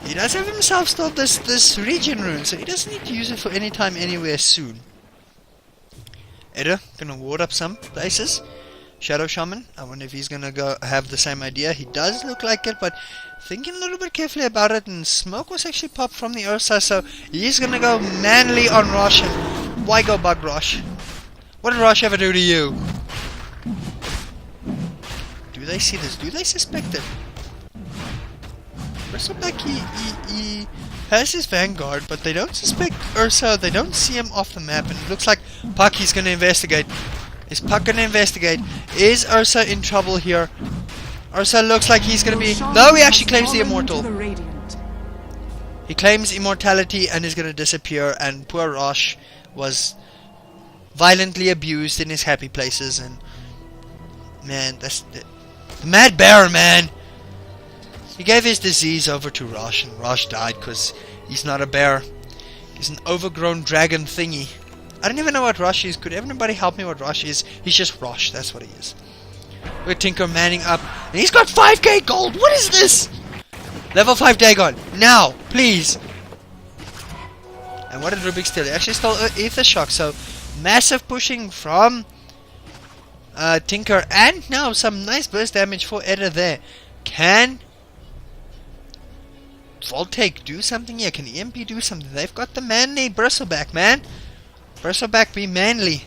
Speaker 1: he does have himself still this regen rune, so he doesn't need to use it for any time anywhere soon. Edda gonna ward up some places. Shadow Shaman, I wonder if he's gonna go have the same idea. He does look like it, but thinking a little bit carefully about it, and smoke was actually popped from the Ursa, so he's gonna go manly on Rosh. And why go bug Rosh? What did Rosh ever do to you? Do they see this? Do they suspect it? Bristleback, he has his Vanguard, but they don't suspect Ursa. They don't see him off the map, and it looks like Puck, he's gonna investigate. Is Puck gonna investigate? Is Ursa in trouble here? Ursa looks like he's gonna be... No, he actually claims the Immortal. He claims immortality and is gonna disappear, and poor Rosh was violently abused in his happy places, and... Man, that's... The Mad Bear, man! He gave his disease over to Rosh, and Rosh died because he's not a bear. He's an overgrown dragon thingy. I don't even know what Rosh is. Could everybody help me what Rosh is? He's just Rosh, that's what he is. We're Tinker manning up, and he's got 5k gold! What is this? Level 5 Dagon, now, please! And what did Rubik steal? He actually stole Ether Shock, so Massive pushing from Tinker, and now some nice burst damage for Edda there. Can Voltaic do something here? Can EMP do something? They've got the manly Bristleback, man. Bristleback be manly.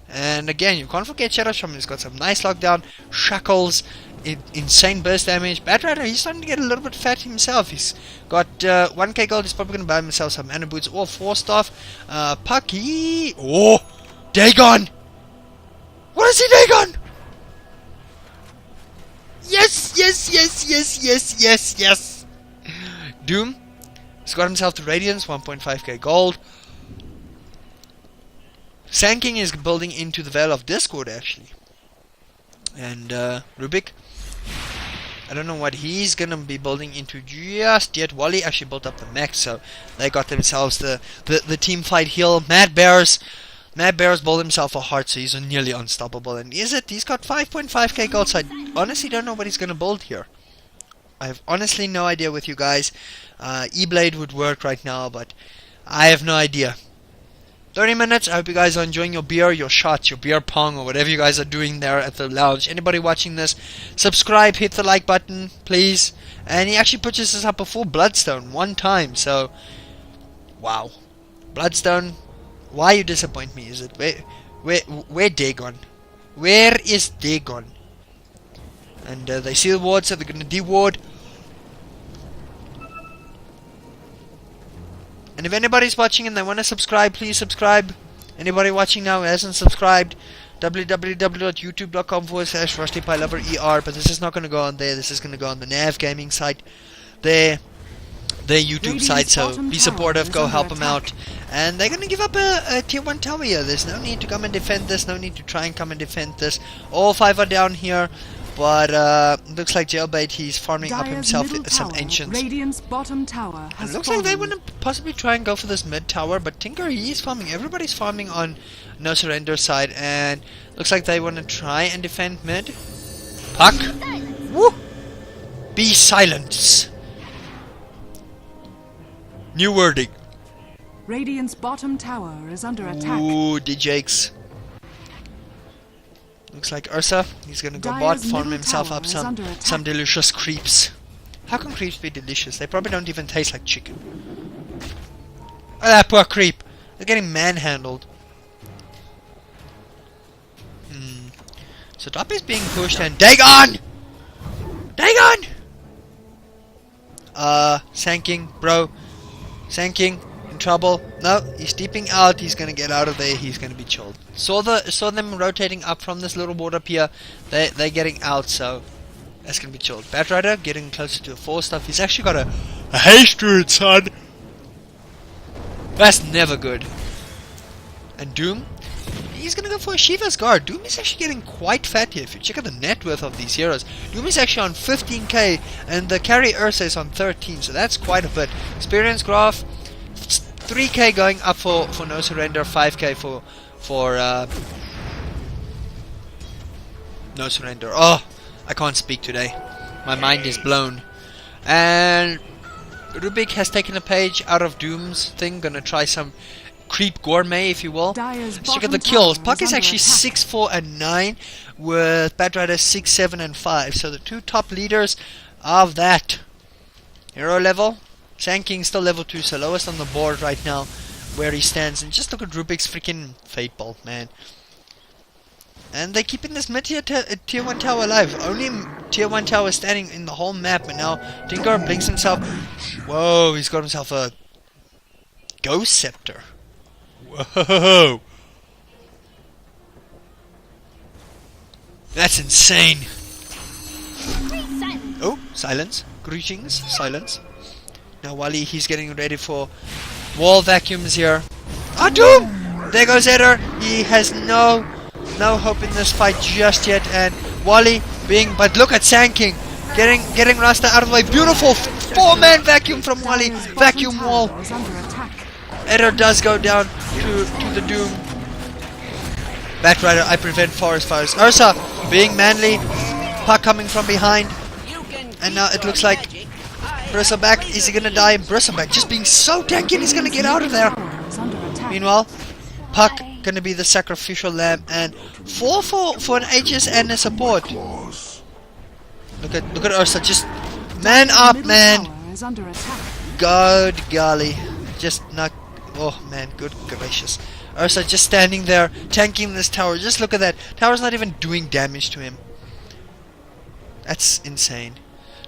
Speaker 1: And again, you can't forget Shadow Shaman. He's got some nice lockdown, shackles, insane burst damage. Batrider, he's starting to get a little bit fat himself. He's got 1k gold. He's probably going to buy himself some mana boots or 4 staff. Pucky. Oh, Dagon. What is he, Dagon? Yes, yes, yes, yes, yes, yes, yes. Doom. He's got himself the Radiance, 1.5k gold. Sand King is building into the Veil of Discord, actually. And Rubik, I don't know what he's gonna be building into just yet. Wally actually built up the mech, so they got themselves the team fight heal. Mad Bears built himself a heart, so he's nearly unstoppable. And he's got 5.5k gold, so I honestly don't know what he's gonna build here. I have honestly no idea with you guys. E-Blade would work right now, but I have no idea. 30 minutes. I hope you guys are enjoying your beer, your shots, your beer pong, or whatever you guys are doing there at the lounge. Anybody watching this, subscribe, hit the like button, please. And he actually purchases up a full Bloodstone one time, so wow. Bloodstone, why you disappoint me? Is it where Dagon? Where is Dagon? And they see the ward, so they're gonna de-ward. And if anybody's watching and they want to subscribe, please subscribe. Anybody watching now who hasn't subscribed, www.youtube.com/Rustypielover, but this is not going to go on there. This is going to go on the Nav Gaming site, their YouTube site. So be supportive, go help them out. And they're going to give up a tier 1 tower here. There's no need to come and defend this. No need to try and come and defend this. All 5 are down here. But looks like Jailbait, he's farming up himself some ancients.
Speaker 2: Radiant's bottom tower has
Speaker 1: It looks like they want to possibly try and go for this mid tower, but Tinker, he's farming. Everybody's farming on No.Surrender side, and looks like they want to try and defend mid. Puck. Woo! Be silent. New wording.
Speaker 2: Radiant's bottom tower is under attack.
Speaker 1: Ooh, DJX. Looks like Ursa, he's gonna go bot, farm himself up some delicious creeps. How can creeps be delicious? They probably don't even taste like chicken. Oh, that poor creep. They're getting manhandled. So top is being pushed and Dagon! Dagon! Sand King, bro. Sand King in trouble. No, he's steeping out. He's gonna get out of there. He's gonna be chilled. Saw them rotating up from this little ward up here. They're getting out, so that's gonna be chilled. Batrider getting closer to a 4 stuff. He's actually got a haste druid, son. That's never good. And Doom, he's gonna go for a Shiva's Guard. Doom is actually getting quite fat here. If you check out the net worth of these heroes, Doom is actually on 15k, and the carry Ursa is on 13, so that's quite a bit. Experience graph, 3k going up for No.Surrender, 5k for No.Surrender. Oh, I can't speak today. My mind is blown. And Rubik has taken a page out of Doom's thing. Gonna try some creep gourmet, if you will. Let's look at the kills. Puck is actually 6, 4, and 9, with Batrider 6, 7, and 5. So the 2 top leaders of that hero level. Sand King still level 2, so lowest on the board right now where he stands. And just look at Rubik's freaking Fate Bolt, man. And they're keeping this mid-tier tier 1 tower alive. Only tier 1 tower standing in the whole map. And now Tinker blinks himself. Whoa, he's got himself a Ghost Scepter. Whoa. That's insane. Oh, silence. Greetings, silence. Now Wally, he's getting ready for wall vacuums here. Ah, Doom! There goes Eder. He has no hope in this fight just yet. And Wally but look at Sand King getting Rasta out of the way. Beautiful 4-man vacuum from Wally. Vacuum wall. Eder does go down to the Doom. Batrider, I prevent forest fires. Ursa being manly. Puck coming from behind. And now it looks like Bristleback, is he gonna die? Bristleback just being so tanky, he's gonna get out of there. Meanwhile, Puck gonna be the sacrificial lamb, and 4 for an Aegis and a support. Look at Ursa, just man up,
Speaker 2: Middle
Speaker 1: man.
Speaker 2: tower is under attack.
Speaker 1: God golly, just not. Oh man, good gracious. Ursa just standing there tanking this tower. Just look at that. Tower's not even doing damage to him. That's insane.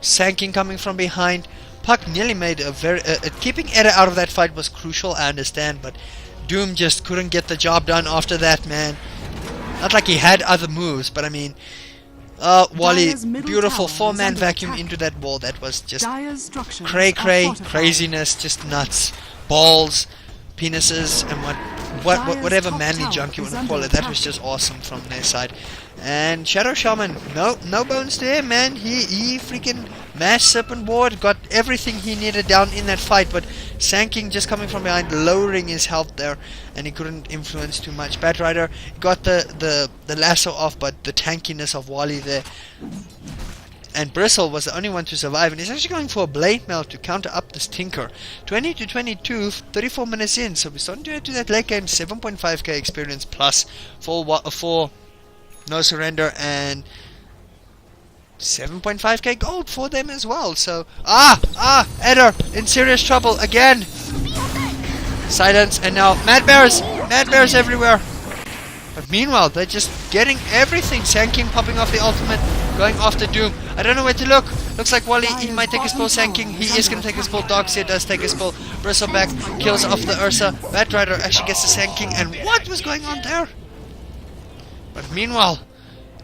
Speaker 1: Sanking coming from behind. Puck nearly made a very... keeping Edda out of that fight was crucial, I understand, but Doom just couldn't get the job done after that, man. Not like he had other moves, but I mean... Wally,
Speaker 2: Dire's middle
Speaker 1: beautiful
Speaker 2: tower is
Speaker 1: 4-man
Speaker 2: under
Speaker 1: vacuum
Speaker 2: attack.
Speaker 1: into that wall. That was just
Speaker 2: Dire's structures
Speaker 1: cray,
Speaker 2: are fortified.
Speaker 1: craziness, just nuts. Balls, penises, and whatever
Speaker 2: top
Speaker 1: manly
Speaker 2: tower
Speaker 1: junk you
Speaker 2: is
Speaker 1: want to
Speaker 2: under
Speaker 1: call it. That
Speaker 2: attack.
Speaker 1: was just awesome from their side. And Shadow Shaman, no bones to him, man. He freaking mashed Serpent Ward, got everything he needed down in that fight, but Sanking just coming from behind, lowering his health there, and he couldn't influence too much. Batrider got the lasso off, but the tankiness of Wally there. And Bristle was the only one to survive, and he's actually going for a Blade Mail to counter up this Tinker. 20 to 22, 34 minutes in, so we're starting to head to that late game. 7.5k experience plus for No.Surrender, and 7.5k gold for them as well. So Edder in serious trouble again. Silence, and now mad bears everywhere. But meanwhile, they're just getting everything. Sanking popping off the ultimate, going after Doom. I don't know where to look. Looks like Wally, he might take his pull. Sanking, he is going to take his pull. Darkseer does take his pull. Bristleback kills off the Ursa. Batrider actually gets the Sanking, and what was going on there? But meanwhile,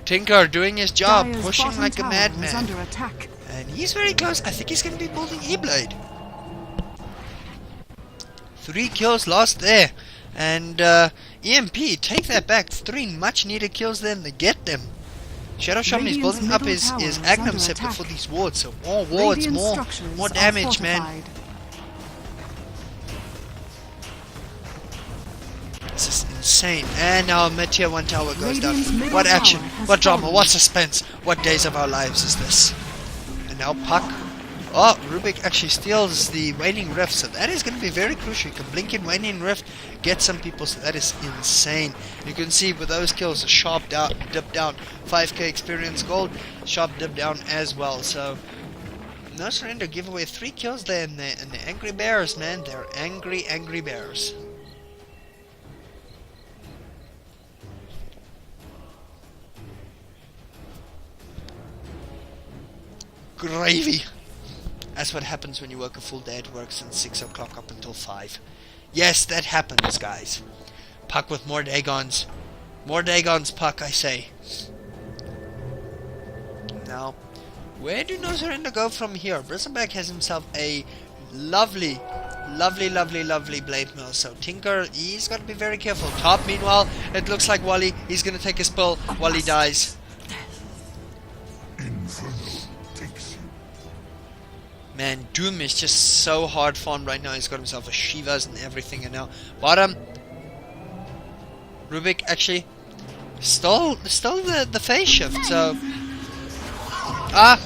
Speaker 1: Tinker doing his job,
Speaker 2: Dire's
Speaker 1: pushing
Speaker 2: bottom
Speaker 1: like a
Speaker 2: tower is
Speaker 1: madman.
Speaker 2: under attack.
Speaker 1: And he's very close. I think he's going to be building E-Blade. 3 kills lost there. And EMP, take that back. 3 much needed kills then to get them. Shadow Shaman is
Speaker 2: Radiant's
Speaker 1: building up
Speaker 2: middle
Speaker 1: his
Speaker 2: tower is
Speaker 1: Agnum
Speaker 2: under
Speaker 1: Scepter
Speaker 2: attack.
Speaker 1: for these wards. So more wards,
Speaker 2: Radiant
Speaker 1: more
Speaker 2: structures are
Speaker 1: damage, man.
Speaker 2: fortified.
Speaker 1: This is insane. And now Tier 1 tower goes
Speaker 2: Radiant's
Speaker 1: down.
Speaker 2: middle
Speaker 1: What action,
Speaker 2: tower has
Speaker 1: what drama,
Speaker 2: fallen.
Speaker 1: what suspense, what days of our lives is this? And now Puck. Oh, Rubik actually steals the Waning Rift, so that is going to be very crucial. You can blink in Waning Rift, get some people, so that is insane. You can see with those kills, a sharp dip down, 5k experience gold, sharp dip down as well. So, No.Surrender give away 3 kills there, and the Angry Bears, man, they're angry bears. Gravy. That's what happens when you work a full day at work since 6 o'clock up until 5. Yes, that happens, guys. Puck with more Dagons. More Dagons, Puck, I say. Now, where do No.Surrender go from here? Bristleback has himself a lovely Blade Mill. So Tinker, he's got to be very careful. Top, meanwhile, it looks like Wally, he's going to take his pull. Wally dies. Man, Doom is just so hard farmed right now. He's got himself a Shivas and everything. And now, bottom, Rubik actually stole the phase shift. So, that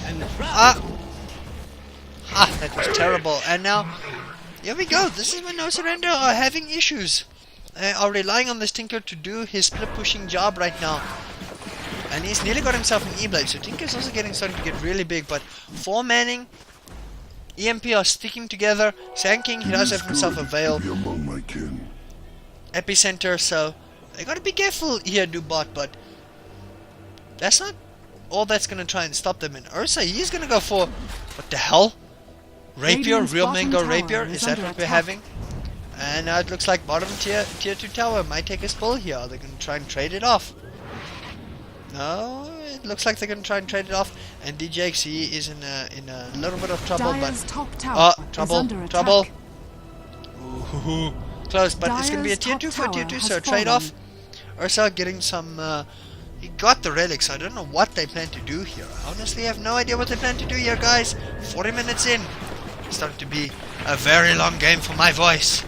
Speaker 1: was terrible. And now, here we go. This is when No.Surrender are having issues. They are relying on this Tinker to do his split pushing job right now. And he's nearly got himself an E-Blade. So Tinker's also starting to get really big. But 4 manning. EMP are sticking together. Sanking, he does have himself a Veil. Epicenter, so they gotta be careful here, Dubot, but that's not all that's gonna try and stop them. And Ursa, he's gonna go for, what the hell? Rapier,
Speaker 2: Radiant's
Speaker 1: real
Speaker 2: bottom
Speaker 1: mango
Speaker 2: tower
Speaker 1: rapier,
Speaker 2: is
Speaker 1: is that
Speaker 2: under
Speaker 1: what we're
Speaker 2: attack.
Speaker 1: having? And now it looks like bottom tier 2 tower might take a spill here. Are they gonna try and trade it off? No, it looks like they're gonna try and trade it off. And DJX, he is in a little bit of trouble,
Speaker 2: Dire's
Speaker 1: but
Speaker 2: top tower is
Speaker 1: trouble.
Speaker 2: under attack.
Speaker 1: Ooh, close, but it's gonna be a
Speaker 2: Dire's
Speaker 1: tier 2
Speaker 2: top
Speaker 1: for tier
Speaker 2: tower
Speaker 1: 2,
Speaker 2: has
Speaker 1: so trade off.
Speaker 2: fallen.
Speaker 1: Ursa getting some. He got the relics. I don't know what they plan to do here. I honestly have no idea what they plan to do here, guys. 40 minutes in, it's starting to be a very long game for my voice.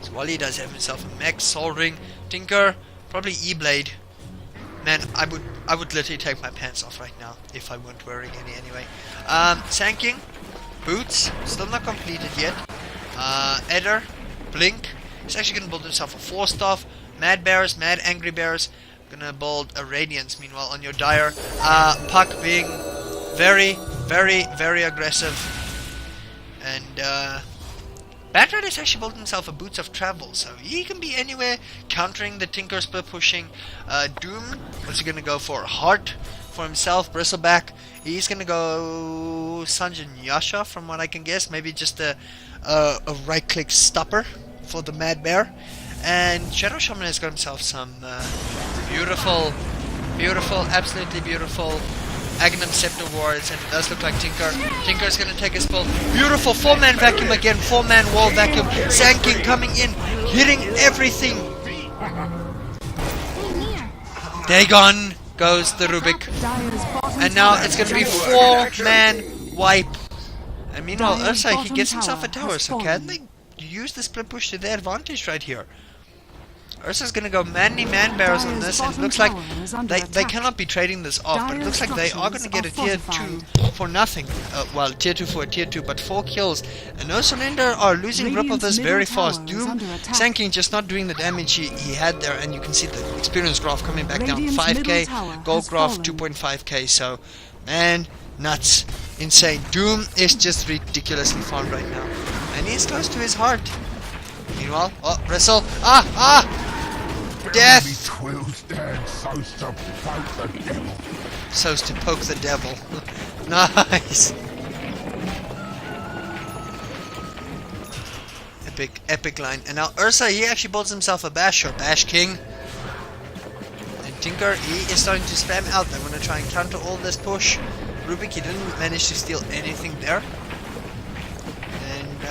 Speaker 1: So Wally does have himself a Mech, Soul Ring, Tinker, probably E-Blade. Man, I would literally take my pants off right now if I weren't wearing any anyway. Sanking, Boots, still not completed yet. Edder, Blink, He's actually going to build himself a 4-staff. Mad Bears, Mad Angry Bears. Gonna build a Radiance, meanwhile, on your Dire. Puck being very, very, very aggressive. And, Batrad has actually built himself a Boots of Travel, so he can be anywhere, countering the Tinker split pushing. Doom, what's he gonna go for? Heart for himself, Bristleback. He's gonna go Sanjin Yasha, from what I can guess. Maybe just a right-click stopper for the Mad Bear. And Shadow Shaman has got himself some beautiful, absolutely beautiful Aghanim Scepter wards, and it does look like Tinker. Tinker's gonna take his pull. Beautiful 4-man vacuum again, 4-man wall vacuum. Sanking coming in, hitting everything. Dagon goes the Rubik. And now it's gonna be 4-man wipe. And meanwhile, Ursa, he gets himself a tower, so can they use the split push to their advantage right here? Ursa's gonna go manly man bears on this, and it looks like they cannot be trading this off, but it looks like they are gonna get a tier 2 for nothing. Well, tier 2 for a tier 2, but 4 kills. And No.Surrender are losing grip of this very fast. Doom Sanking just not doing the damage he had there, and you can see the experience graph coming back down. 5k, gold graph 2.5k, so man, nuts. Insane. Doom is just ridiculously farmed right now. And he's close to his heart. Meanwhile, oh, wrestle. Death! So's to poke the devil. Nice! Epic line. And now Ursa, he actually builds himself a Bash, or Bash King. And Tinker, he is starting to spam out. They want to try and counter all this push. Rubik, he didn't manage to steal anything there. And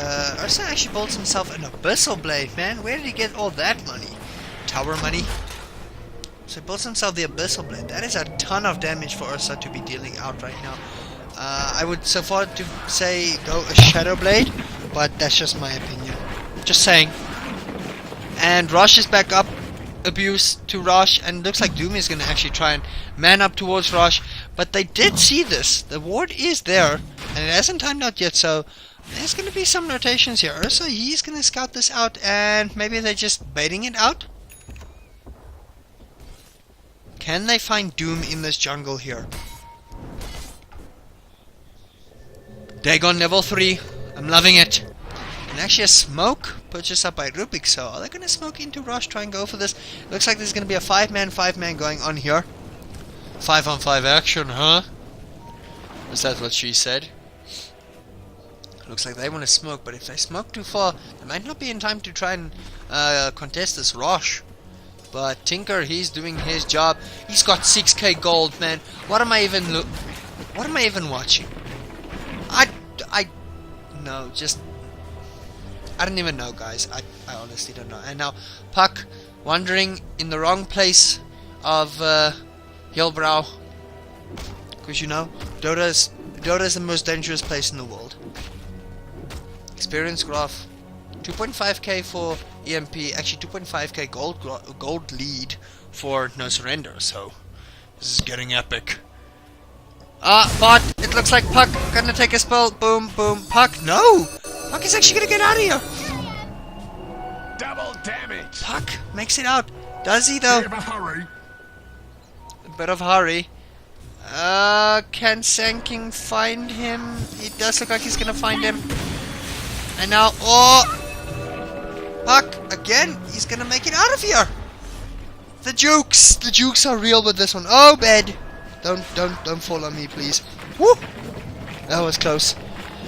Speaker 1: Ursa actually builds himself an Abyssal Blade, man. Where did he get all that money? Tower money. So he builds himself the Abyssal Blade. That is a ton of damage for Ursa to be dealing out right now. I would so far to say go a Shadow Blade, but that's just my opinion. Just saying. And Rosh is back up. Abuse to Rosh, and looks like Doom is going to actually try and man up towards Rosh, but they did see this. The ward is there, and it hasn't timed out yet, so there's going to be some rotations here. Ursa, he's going to scout this out, and maybe they're just baiting it out. Can they find Doom in this jungle here? Dagon level 3. I'm loving it. And actually a smoke purchased up by Rubik, so are they going to smoke into Rosh, try and go for this? Looks like there's going to be a 5-man going on here. 5-on-5 action, huh? Is that what she said? Looks like they want to smoke, but if they smoke too far, they might not be in time to try and contest this Rosh. But Tinker, he's doing his job. He's got 6k gold, man. What am I even watching? I don't even know, guys. I honestly don't know. And now Puck wandering in the wrong place of Hillbrow, because you know Dota is the most dangerous place in the world. Experience graph 2.5k for EMP, actually 2.5k gold lead for No.Surrender. So this is getting epic. But it looks like Puck gonna take a spell. Boom, boom. Puck, no! Puck is actually gonna get out of here.
Speaker 3: Double damage.
Speaker 1: Puck makes it out. Does he though? A bit of hurry. Can Sanking find him? It does look like he's gonna find him. And now, Puck again. He's gonna make it out of here. The jukes are real with this one. Oh, bed. Don't fall on me, please. Woo! That was close.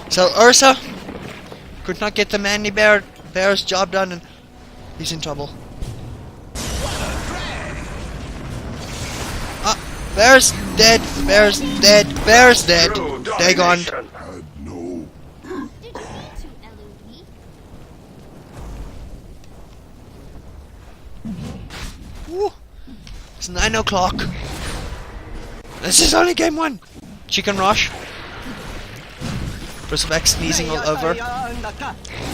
Speaker 1: So Ursa could not get the manly bear's job done, and he's in trouble. Bear's dead. Bear's dead. Bear's dead. Dagon. Woo! It's 9 o'clock. This is only game 1. Chicken Rush. Bristleback sneezing all over.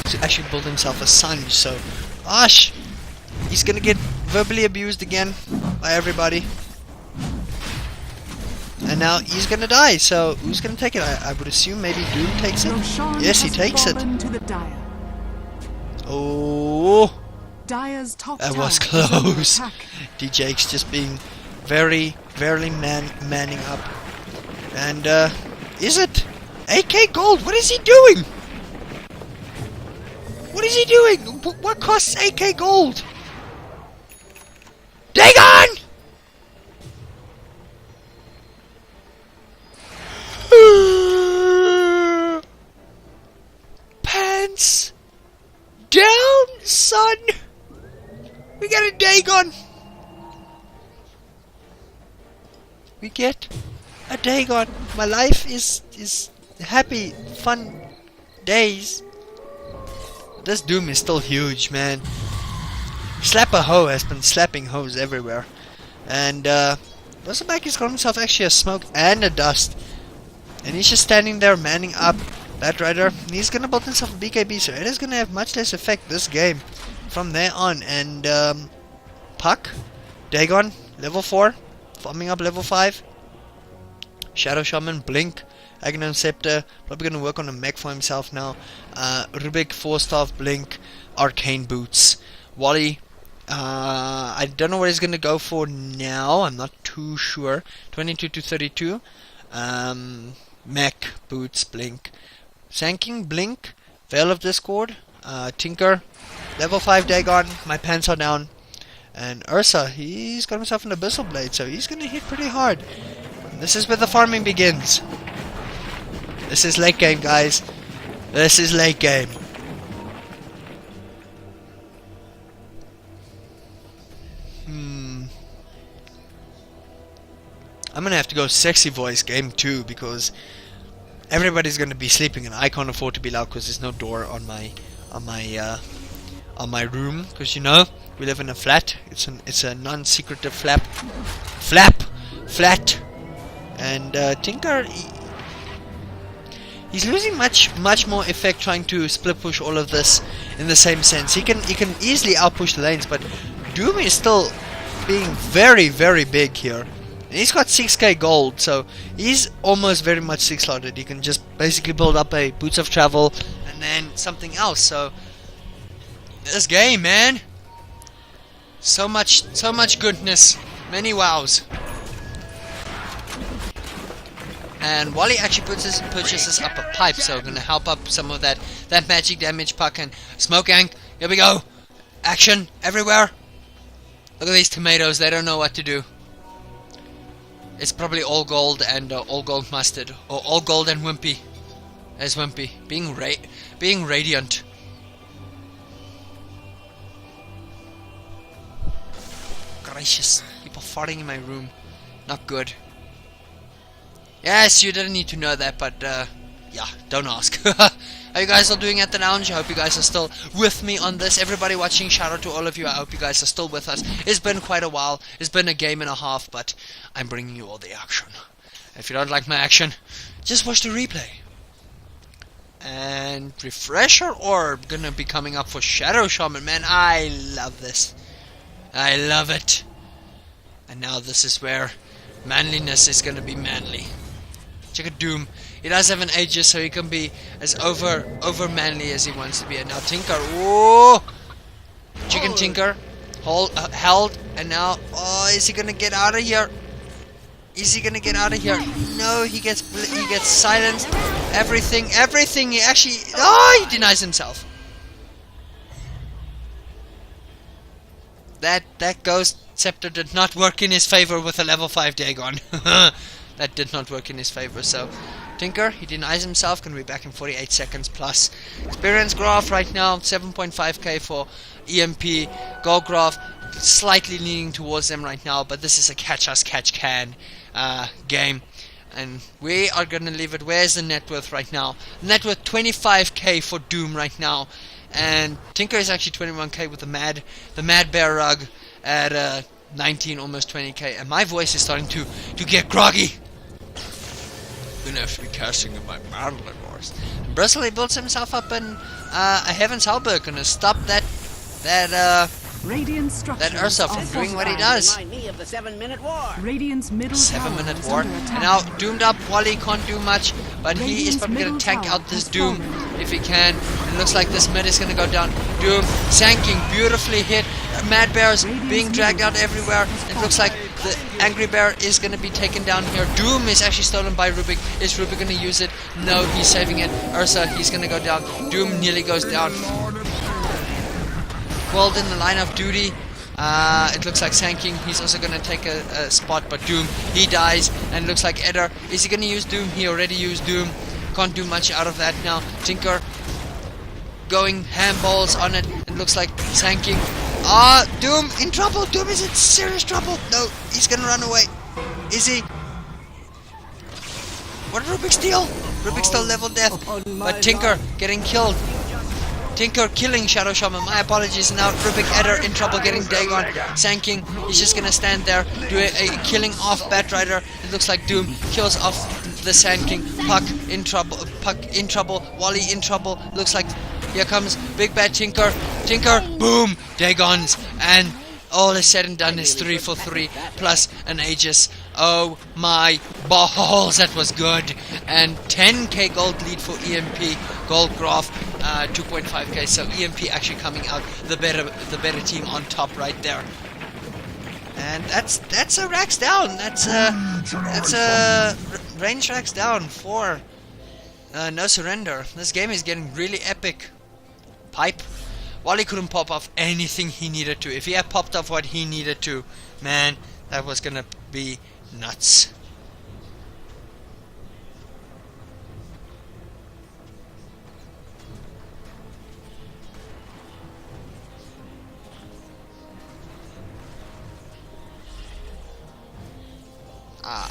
Speaker 1: He's actually built himself a Sunge, so Ash, he's gonna get verbally abused again by everybody. And now he's gonna die, so who's gonna take it? I would assume maybe Doom takes it. Yes, he takes it. Oh,
Speaker 2: Dire's top
Speaker 1: That
Speaker 2: tower
Speaker 1: was
Speaker 2: is under
Speaker 1: close.
Speaker 2: attack.
Speaker 1: DJ's just being very manning up. And is it AK Gold? What is he doing? What is he doing? What costs AK Gold? Dagon! Pants down, son. We got a Dagon. We get a Dagon. My life is happy, fun days. This Doom is still huge, man. Slapper Ho has been slapping hoes everywhere. And Rustypielover has got himself actually a smoke and a dust. And he's just standing there manning up. Bat Rider, he's gonna build himself a BKB, so it is gonna have much less effect this game from there on. And Puck, Dagon, level 4, farming up level 5. Shadow Shaman, Blink, Aghanim Scepter, probably gonna work on a mech for himself now. Rubik, 4-staff, Blink, Arcane Boots. Wally, I don't know what he's gonna go for now, I'm not too sure. 22 to 32. Mech, Boots, Blink. Sanking, Blink, Veil of Discord, Tinker, level 5 Dagon, my pants are down. And Ursa, he's got himself an Abyssal Blade, so he's gonna hit pretty hard. And this is where the farming begins. This is late game, guys. This is late game. I'm gonna have to go sexy voice game 2 because everybody's gonna be sleeping and I can't afford to be loud because there's no door on my room, because you know we live in a flat. It's a non-secretive flat. And Tinker, he's losing much more effect trying to split push all of this in the same sense. He can easily outpush the lanes, but Doom is still being very big here. And he's got 6k gold, so he's almost very much 6-slotted. He can just basically build up a Boots of Travel and then something else. So this game, man, so much goodness, many wows. And Wally actually purchases up a pipe, so gonna help up some of that magic damage. Puck and Smoke Yank. Here we go. Action everywhere. Look at these tomatoes. They don't know what to do. It's probably all gold and all gold mustard, or all gold and Wimpy. There's Wimpy being radiant. Gracious, people farting in my room. Not good. Yes, you didn't need to know that, but yeah, don't ask. How you guys all doing at the lounge? I hope you guys are still with me on this. Everybody watching, shout out to all of you. I hope you guys are still with us. It's been quite a while. It's been a game and a half, but I'm bringing you all the action. If you don't like my action, just watch the replay. And Refresher Orb gonna be coming up for Shadow Shaman. Man, I love this. I love it. And now this is where manliness is gonna be manly. Check out Doom. He does have an Aegis, so he can be as over manly as he wants to be. And now Tinker, whoa! Chicken Tinker, held, and now, oh, is he gonna get out of here? Is he gonna get out of here? No, he gets silenced. Everything. He actually, he denies himself. That Ghost Scepter did not work in his favor with a level 5 Dagon. That did not work in his favor. So Tinker, he denies himself, gonna be back in 48 seconds plus. Experience graph right now, 7.5k for EMP. Gold graph, slightly leaning towards them right now, but this is a catch us catch can game. And we are gonna leave it. Where's the net worth right now? Net worth 25k for Doom right now. And Tinker is actually 21k with the Mad Bear Rug at 19, almost 20k. And my voice is starting to get groggy. I'm gonna have to be casting in my manly voice. And Bristly builds himself up in a Heaven's Hellberg, gonna stop that
Speaker 2: Radiant structures
Speaker 1: Ursa from doing what he does.
Speaker 3: Remind me of the 7-minute war.
Speaker 2: Radiant's middle
Speaker 1: 7-minute
Speaker 2: tower is
Speaker 1: war.
Speaker 2: under attack.
Speaker 1: And now Doomed up Wally can't do much, but he is
Speaker 2: Radiant's
Speaker 1: probably gonna
Speaker 2: middle
Speaker 1: tank
Speaker 2: tower
Speaker 1: out this
Speaker 2: has
Speaker 1: Doom
Speaker 2: fallen.
Speaker 1: if he can. And looks like this mid is gonna go down. Doom sanking, beautifully hit. Mad Bear's being dragged out everywhere. It looks like the Angry Bear is gonna be taken down here. Doom is actually stolen by Rubik. Is Rubik gonna use it? No, he's saving it. Ursa, he's gonna go down. Doom nearly goes down. World in the line of duty. It looks like Sanking, he's also gonna take a spot, but Doom, he dies, and it looks like Eder, is he gonna use Doom? He already used Doom, can't do much out of that now. Tinker, going handballs on it, it looks like Sanking. Doom in trouble, Doom is in serious trouble. No, he's gonna run away. Is he? What did Rubik steal? Rubik stole level death, but Tinker getting killed. Tinker killing Shadow Shaman, my apologies. Now Rubik Eder in trouble getting Dagon. Sanking, he's just gonna stand there, do a killing off Batrider. It looks like Doom kills off the Sand King. Puck in trouble, Wally in trouble. Looks like here comes Big Bad Tinker. Tinker, boom, Dagons, and all is said and done is 3 for 3 plus an Aegis. Oh my balls, that was good. And 10k gold lead for EMP. Gold graph 2.5k. So EMP actually coming out the better team on top right there. And that's a racks down. That's a range racks down for No Surrender. This game is getting really epic. Pipe. Wally couldn't pop off anything he needed to. If he had popped off what he needed to, man, that was gonna be nuts.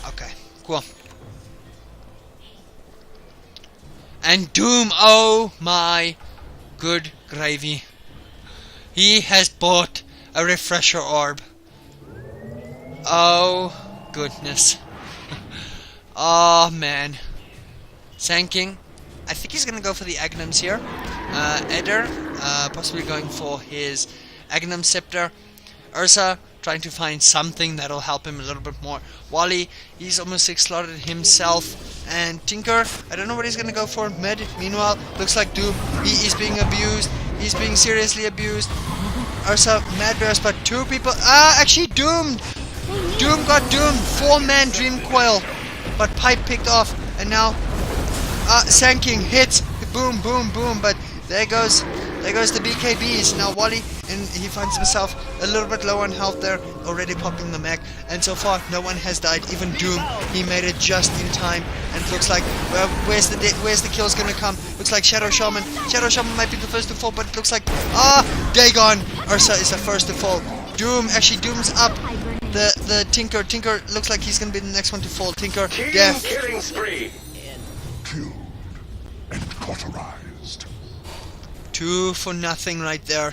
Speaker 1: Okay, cool. And Doom, oh my good gravy. He has bought a refresher orb. Oh goodness. Oh man. Sanking, I think he's gonna go for the Agnums here. Eder, possibly going for his Agnum Scepter. Ursa, trying to find something that'll help him a little bit more. Wally, he's almost 6 slotted himself. And Tinker, I don't know what he's gonna go for. Mid, meanwhile, looks like Doom, he is being abused. He's being seriously abused. Ursa, Mad Bears, but 2 people. Actually doomed. Doom got doomed. 4-man Dream Coil, but Pipe picked off. And now, Sanking hits. Boom, boom, boom. But there goes the BKBs. Now Wally, and he finds himself a little bit low on health there, already popping the mech, and so far no one has died, even Doom. He made it just in time, and it looks like, well, where's the kills gonna come? Looks like Shadow Shaman might be the first to fall, but it looks like, Dagon! Ursa is the first to fall. Doom, actually Doom's up. The Tinker looks like he's gonna be the next one to fall. Tinker, death.
Speaker 3: Killing spree.
Speaker 6: Killed and cauterized.
Speaker 1: 2 for nothing right there.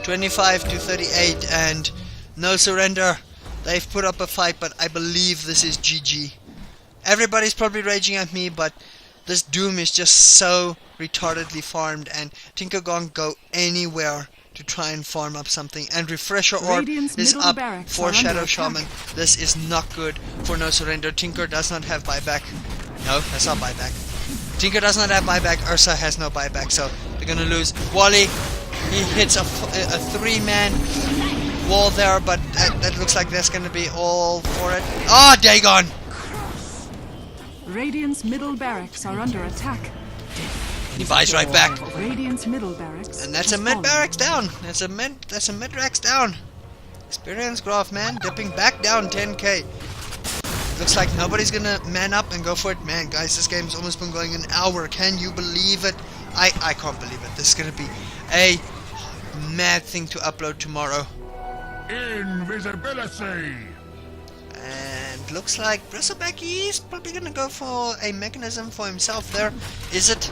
Speaker 1: 25 to 38, and No Surrender. They've put up a fight, but I believe this is GG. Everybody's probably raging at me, but this Doom is just so retardedly farmed, and Tinker can't go anywhere to try and farm up something. And Refresher Orb is up for Shadow Shaman. This is not good for No Surrender. Tinker does not have buyback. No, that's not buyback. Tinker does not have buyback. Ursa has no buyback, so they're gonna lose. Wally, he hits a 3-man wall there, but that looks like that's gonna be all for it. Dagon!
Speaker 2: Radiant's middle barracks are under attack.
Speaker 1: He buys right back.
Speaker 2: Radiant's middle barracks.
Speaker 1: And that's a mid barracks down. That's a mid racks down. Experience graph, man, dipping back down 10k. Looks like nobody's gonna man up and go for it. Man, guys, this game's almost been going an hour. Can you believe it? I can't believe it. This is gonna be a mad thing to upload tomorrow.
Speaker 6: Invisibility.
Speaker 1: And looks like Bristleback is probably gonna go for a mechanism for himself there. Is it?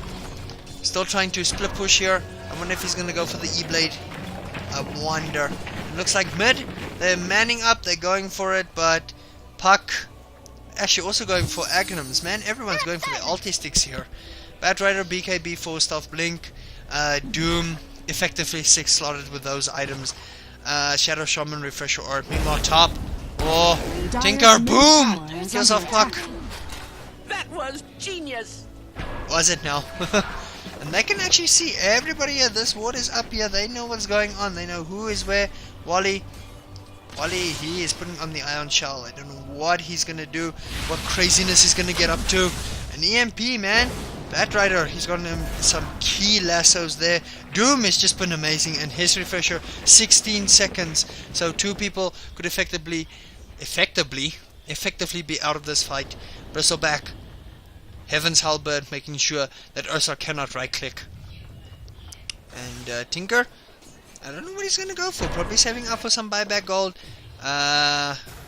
Speaker 1: Still trying to split push here. I wonder if he's gonna go for the E-Blade. I wonder. It looks like mid. They're manning up. They're going for it, but Puck actually also going for Agnums. Man, everyone's going for the ulti sticks here. Batrider, BKB, 4 Stealth Blink, Doom, effectively 6 slotted with those items. Shadow Shaman, Refresher Orb, meanwhile top. Oh, Tinker, boom! Kills off Puck.
Speaker 4: That was genius.
Speaker 1: Was it now? And they can actually see everybody here. This water's up here. They know what's going on. They know who is where. Wally, he is putting on the ion shell. I don't know what he's gonna do, what craziness he's gonna get up to. An EMP, man. Batrider, he's got him some key lassos there. Doom has just been amazing, and his refresher, 16 seconds. So 2 people could effectively be out of this fight. Bristleback, Heaven's Halberd, making sure that Ursa cannot right click. And Tinker, I don't know what he's gonna go for. Probably saving up for some buyback gold.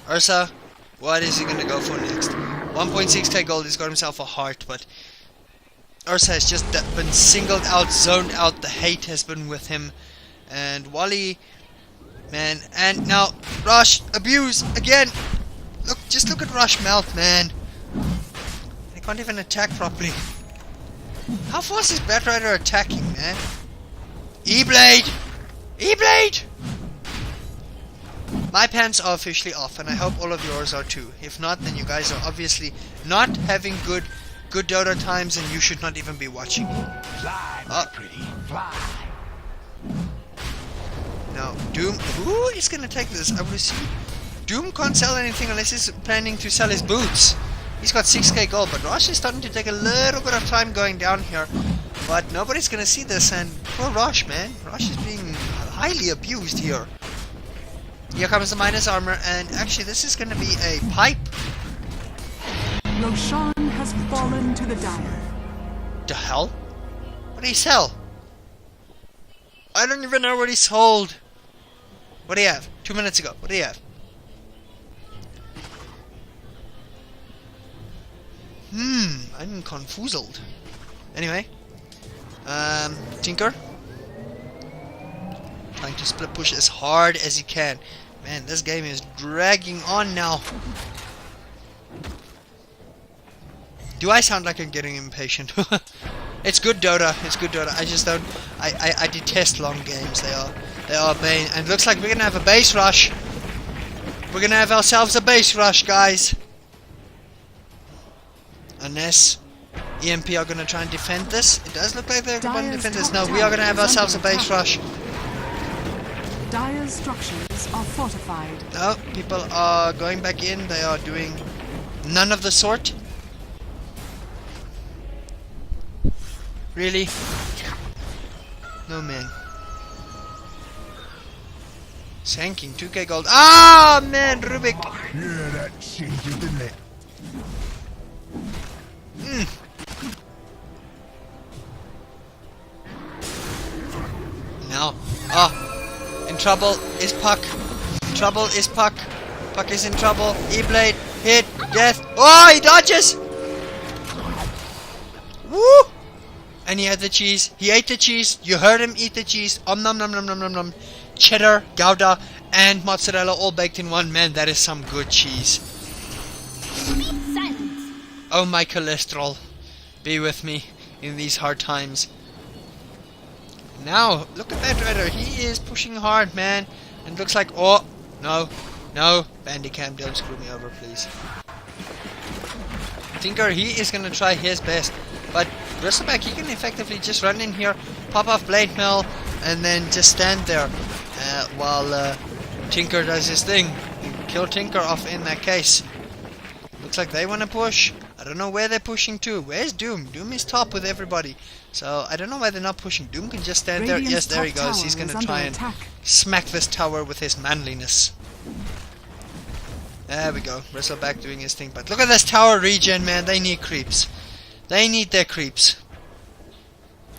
Speaker 1: Ursa, what is he gonna go for next? 1.6k gold. He's got himself a heart, but Ursa has just been singled out, zoned out. The hate has been with him. And Wally, man, and now Rush, abuse again. Look, just look at Rush melt, man. He can't even attack properly. How fast is Batrider attacking, man? E-Blade! E-Blade! My pants are officially off, and I hope all of yours are too. If not, then you guys are obviously not having good Dota times, and you should not even be watching.
Speaker 3: Fly, my pretty, fly.
Speaker 1: Now, Doom, who is gonna take this? I will see. Doom can't sell anything unless he's planning to sell his boots. He's got 6k gold, but Rosh is starting to take a little bit of time going down here. But nobody's gonna see this, and poor Rosh, man. Rosh is being highly abused here. Here comes the minus armor, and actually this is gonna be a pipe.
Speaker 2: Roshan has fallen to the Dire.
Speaker 1: The hell? What did he sell? I don't even know what he sold. What do you have? 2 minutes ago. What do you have? I'm confuzzled. Anyway. Tinker. Trying to split push as hard as he can. Man, this game is dragging on now. Do I sound like I'm getting impatient? It's good Dota. It's good Dota. I just don't. I detest long games. They are bane. And it looks like we're gonna have a base rush. We're gonna have ourselves a base rush, guys. Unless EMP are gonna try and defend this. It does look like they're gonna defend this. No, we are gonna have ourselves a base rush.
Speaker 2: Dire's structures are fortified.
Speaker 1: No, people are going back in. They are doing none of the sort. Really? No, man. Sanking 2k gold. Ah, man, Rubik.
Speaker 6: Yeah, that changed it, didn't it?
Speaker 1: Now, in trouble is Puck. In trouble is Puck. Puck is in trouble. E-Blade, hit, death. Oh, he dodges. Woo! And he had the cheese. He ate the cheese. You heard him eat the cheese. Nom nom nom nom nom nom. Cheddar, Gouda, and mozzarella all baked in one. Man, that is some good cheese. Oh, my cholesterol, be with me in these hard times. Now, look at that Redder. He is pushing hard, man. And looks like, oh, no, Bandicam, don't screw me over, please. Tinker, he is going to try his best. But Bristleback, he can effectively just run in here, pop off Blade Mill, and then just stand there while Tinker does his thing. Kill Tinker off in that case. Looks like they want to push. I don't know where they're pushing to. Where's Doom? Doom is top with everybody. So I don't know why they're not pushing. Doom can just stand there. Yes, there he goes. He's going to try and smack this tower with his manliness. There we go. Bristleback doing his thing. But look at this tower regen, man. They need creeps. They need their creeps.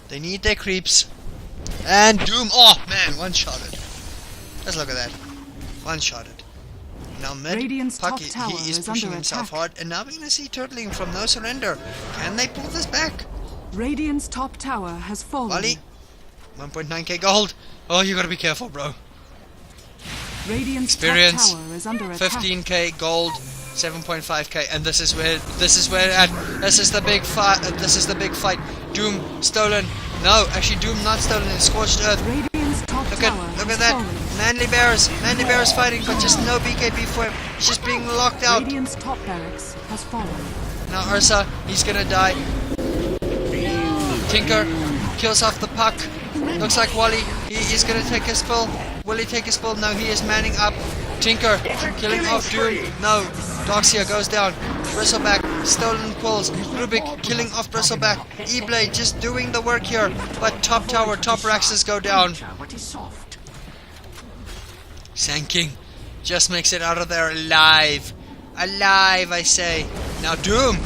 Speaker 1: They need their creeps. And Doom. Oh, man. One-shotted. Let's look at that. One-shotted. Now mid, Puck, he is pushing himself hard. And now we're going to see Turtling from No.Surrender. Can they pull this back?
Speaker 2: Radiant's top tower has fallen.
Speaker 1: Wally, 1.9k gold. Oh, you gotta be careful, bro.
Speaker 2: Radiant's
Speaker 1: Experience,
Speaker 2: top tower is under attack.
Speaker 1: 15k gold, 7.5k, and this is where this is the big fight. This is the big fight. Doom stolen. No, actually Doom not stolen. It's Scorched Earth.
Speaker 2: Radiant's top
Speaker 1: Look
Speaker 2: tower
Speaker 1: at that.
Speaker 2: fallen.
Speaker 1: Manly Bears fighting, but just no BKB for him. He's just being locked out.
Speaker 2: Radiant's top barracks has fallen.
Speaker 1: Now Ursa, he's gonna die. Tinker, kills off the puck. Looks like Wally, he is going to take his spill. Will he take his spill? No, he is manning up. Tinker, killing off Doom. No, Doxia goes down. Bristleback, stolen quills. Rubik, killing off Bristleback. E-Blade just doing the work here. But top tower, top Raxes go down. Sanking just makes it out of there alive. Alive, I say. Now Doom.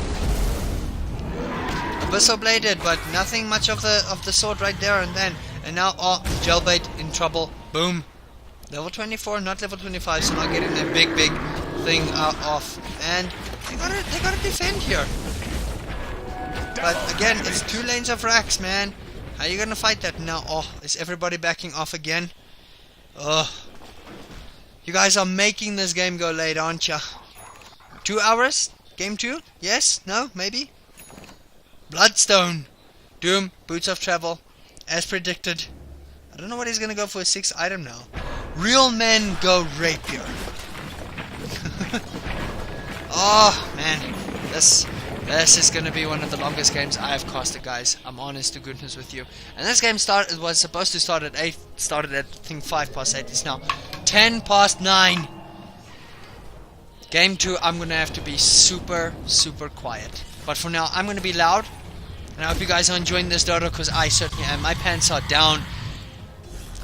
Speaker 1: Abyssal bladed, but nothing much of the sword right there and then. And now, oh, Gelbait in trouble. Boom. Level 24, not level 25, so not getting that big thing off. And they gotta defend here. But again, it's 2 lanes of Rax, man. How are you gonna fight that now? Oh, is everybody backing off again? Oh. You guys are making this game go late, aren't ya? 2 hours? Game 2? Yes? No? Maybe? Bloodstone. Doom, Boots of Travel. As predicted. I don't know what he's gonna go for a 6th item now. Real men go rapier. Oh man, this is gonna be one of the longest games I have casted, guys. I'm honest to goodness with you. And this game was supposed to start at 8. Started at I think 5:08. It's now 9:10. Game 2, I'm gonna have to be super quiet. But for now, I'm gonna be loud. And I hope you guys are enjoying this dodo, because I certainly am. My pants are down.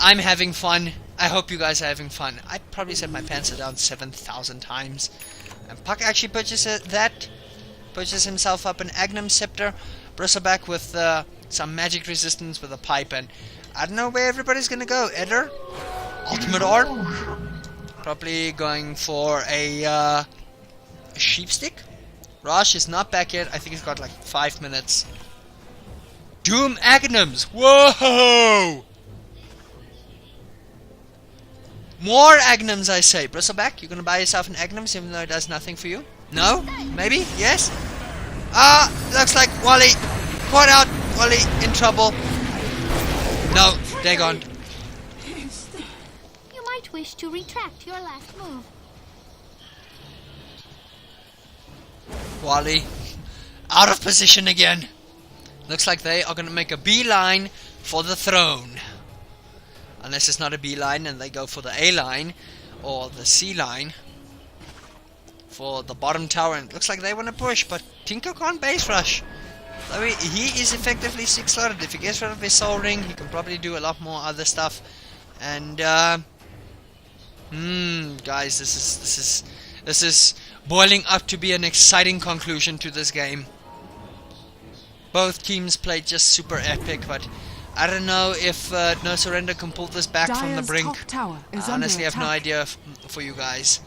Speaker 1: I'm having fun. I hope you guys are having fun. I probably said my pants are down 7,000 times. And Puck actually purchased himself up an Agnum Scepter. Bristleback with some magic resistance with a pipe. And I don't know where everybody's gonna go. Eder? Ultimate Orb? Probably going for a Sheepstick? Rosh is not back yet. I think he's got like 5 minutes. Doom Agnums! Whoa! More Agnums, I say. Bristleback, you're gonna buy yourself an Agnums even though it does nothing for you? No? Maybe? Yes? Looks like Wally caught out. Wally in trouble. No, they're gone.
Speaker 5: You might wish to retract your last move.
Speaker 1: Wally out of position again. Looks like they are gonna make a beeline for the throne. Unless it's not a beeline and they go for the A line or the C line for the bottom tower. And it looks like they want to push, but Tinker can't base rush. So he is effectively 6 slotted. If he gets rid of his soul ring, he can probably do a lot more other stuff. And guys, this is boiling up to be an exciting conclusion to this game. Both teams played just super epic, but I don't know if No.Surrender can pull this back from the brink. I honestly have no idea for you guys.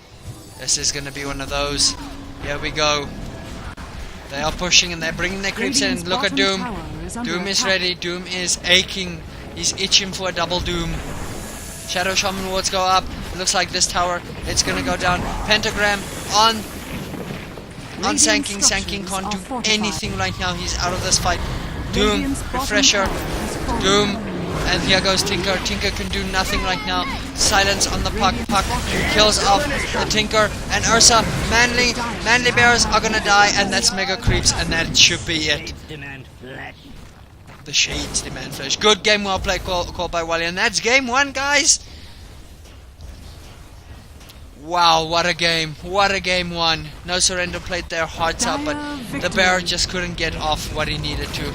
Speaker 1: This is going to be one of those. Here we go. They are pushing and they're bringing their creeps in. Look at Doom. Doom is ready. Doom is aching. He's itching for a double Doom. Shadow Shaman wards go up. It looks like this tower, it's going to go down. Pentagram on Sanking. Sanking can't do anything right now. He's out of this fight. Doom, refresher. Doom, and here goes Tinker. Tinker can do nothing right now. Silence on the Puck. Puck kills off the Tinker and Ursa. Manly bears are gonna die, and that's Mega Creeps, and that should be it. The Shades demand flesh. Good game, well played, called by Wally, and that's game 1, guys. Wow, what a game. What a game 1. No.Surrender played their hearts out, but the bear just couldn't get off what he needed to.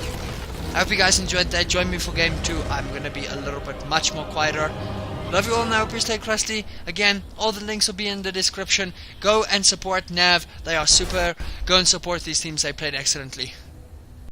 Speaker 1: I hope you guys enjoyed that. Join me for game 2. I'm going to be a little bit much more quieter. Love you all, and I hope you stay crusty. Again, all the links will be in the description. Go and support Nav. They are super. Go and support these teams. They played excellently.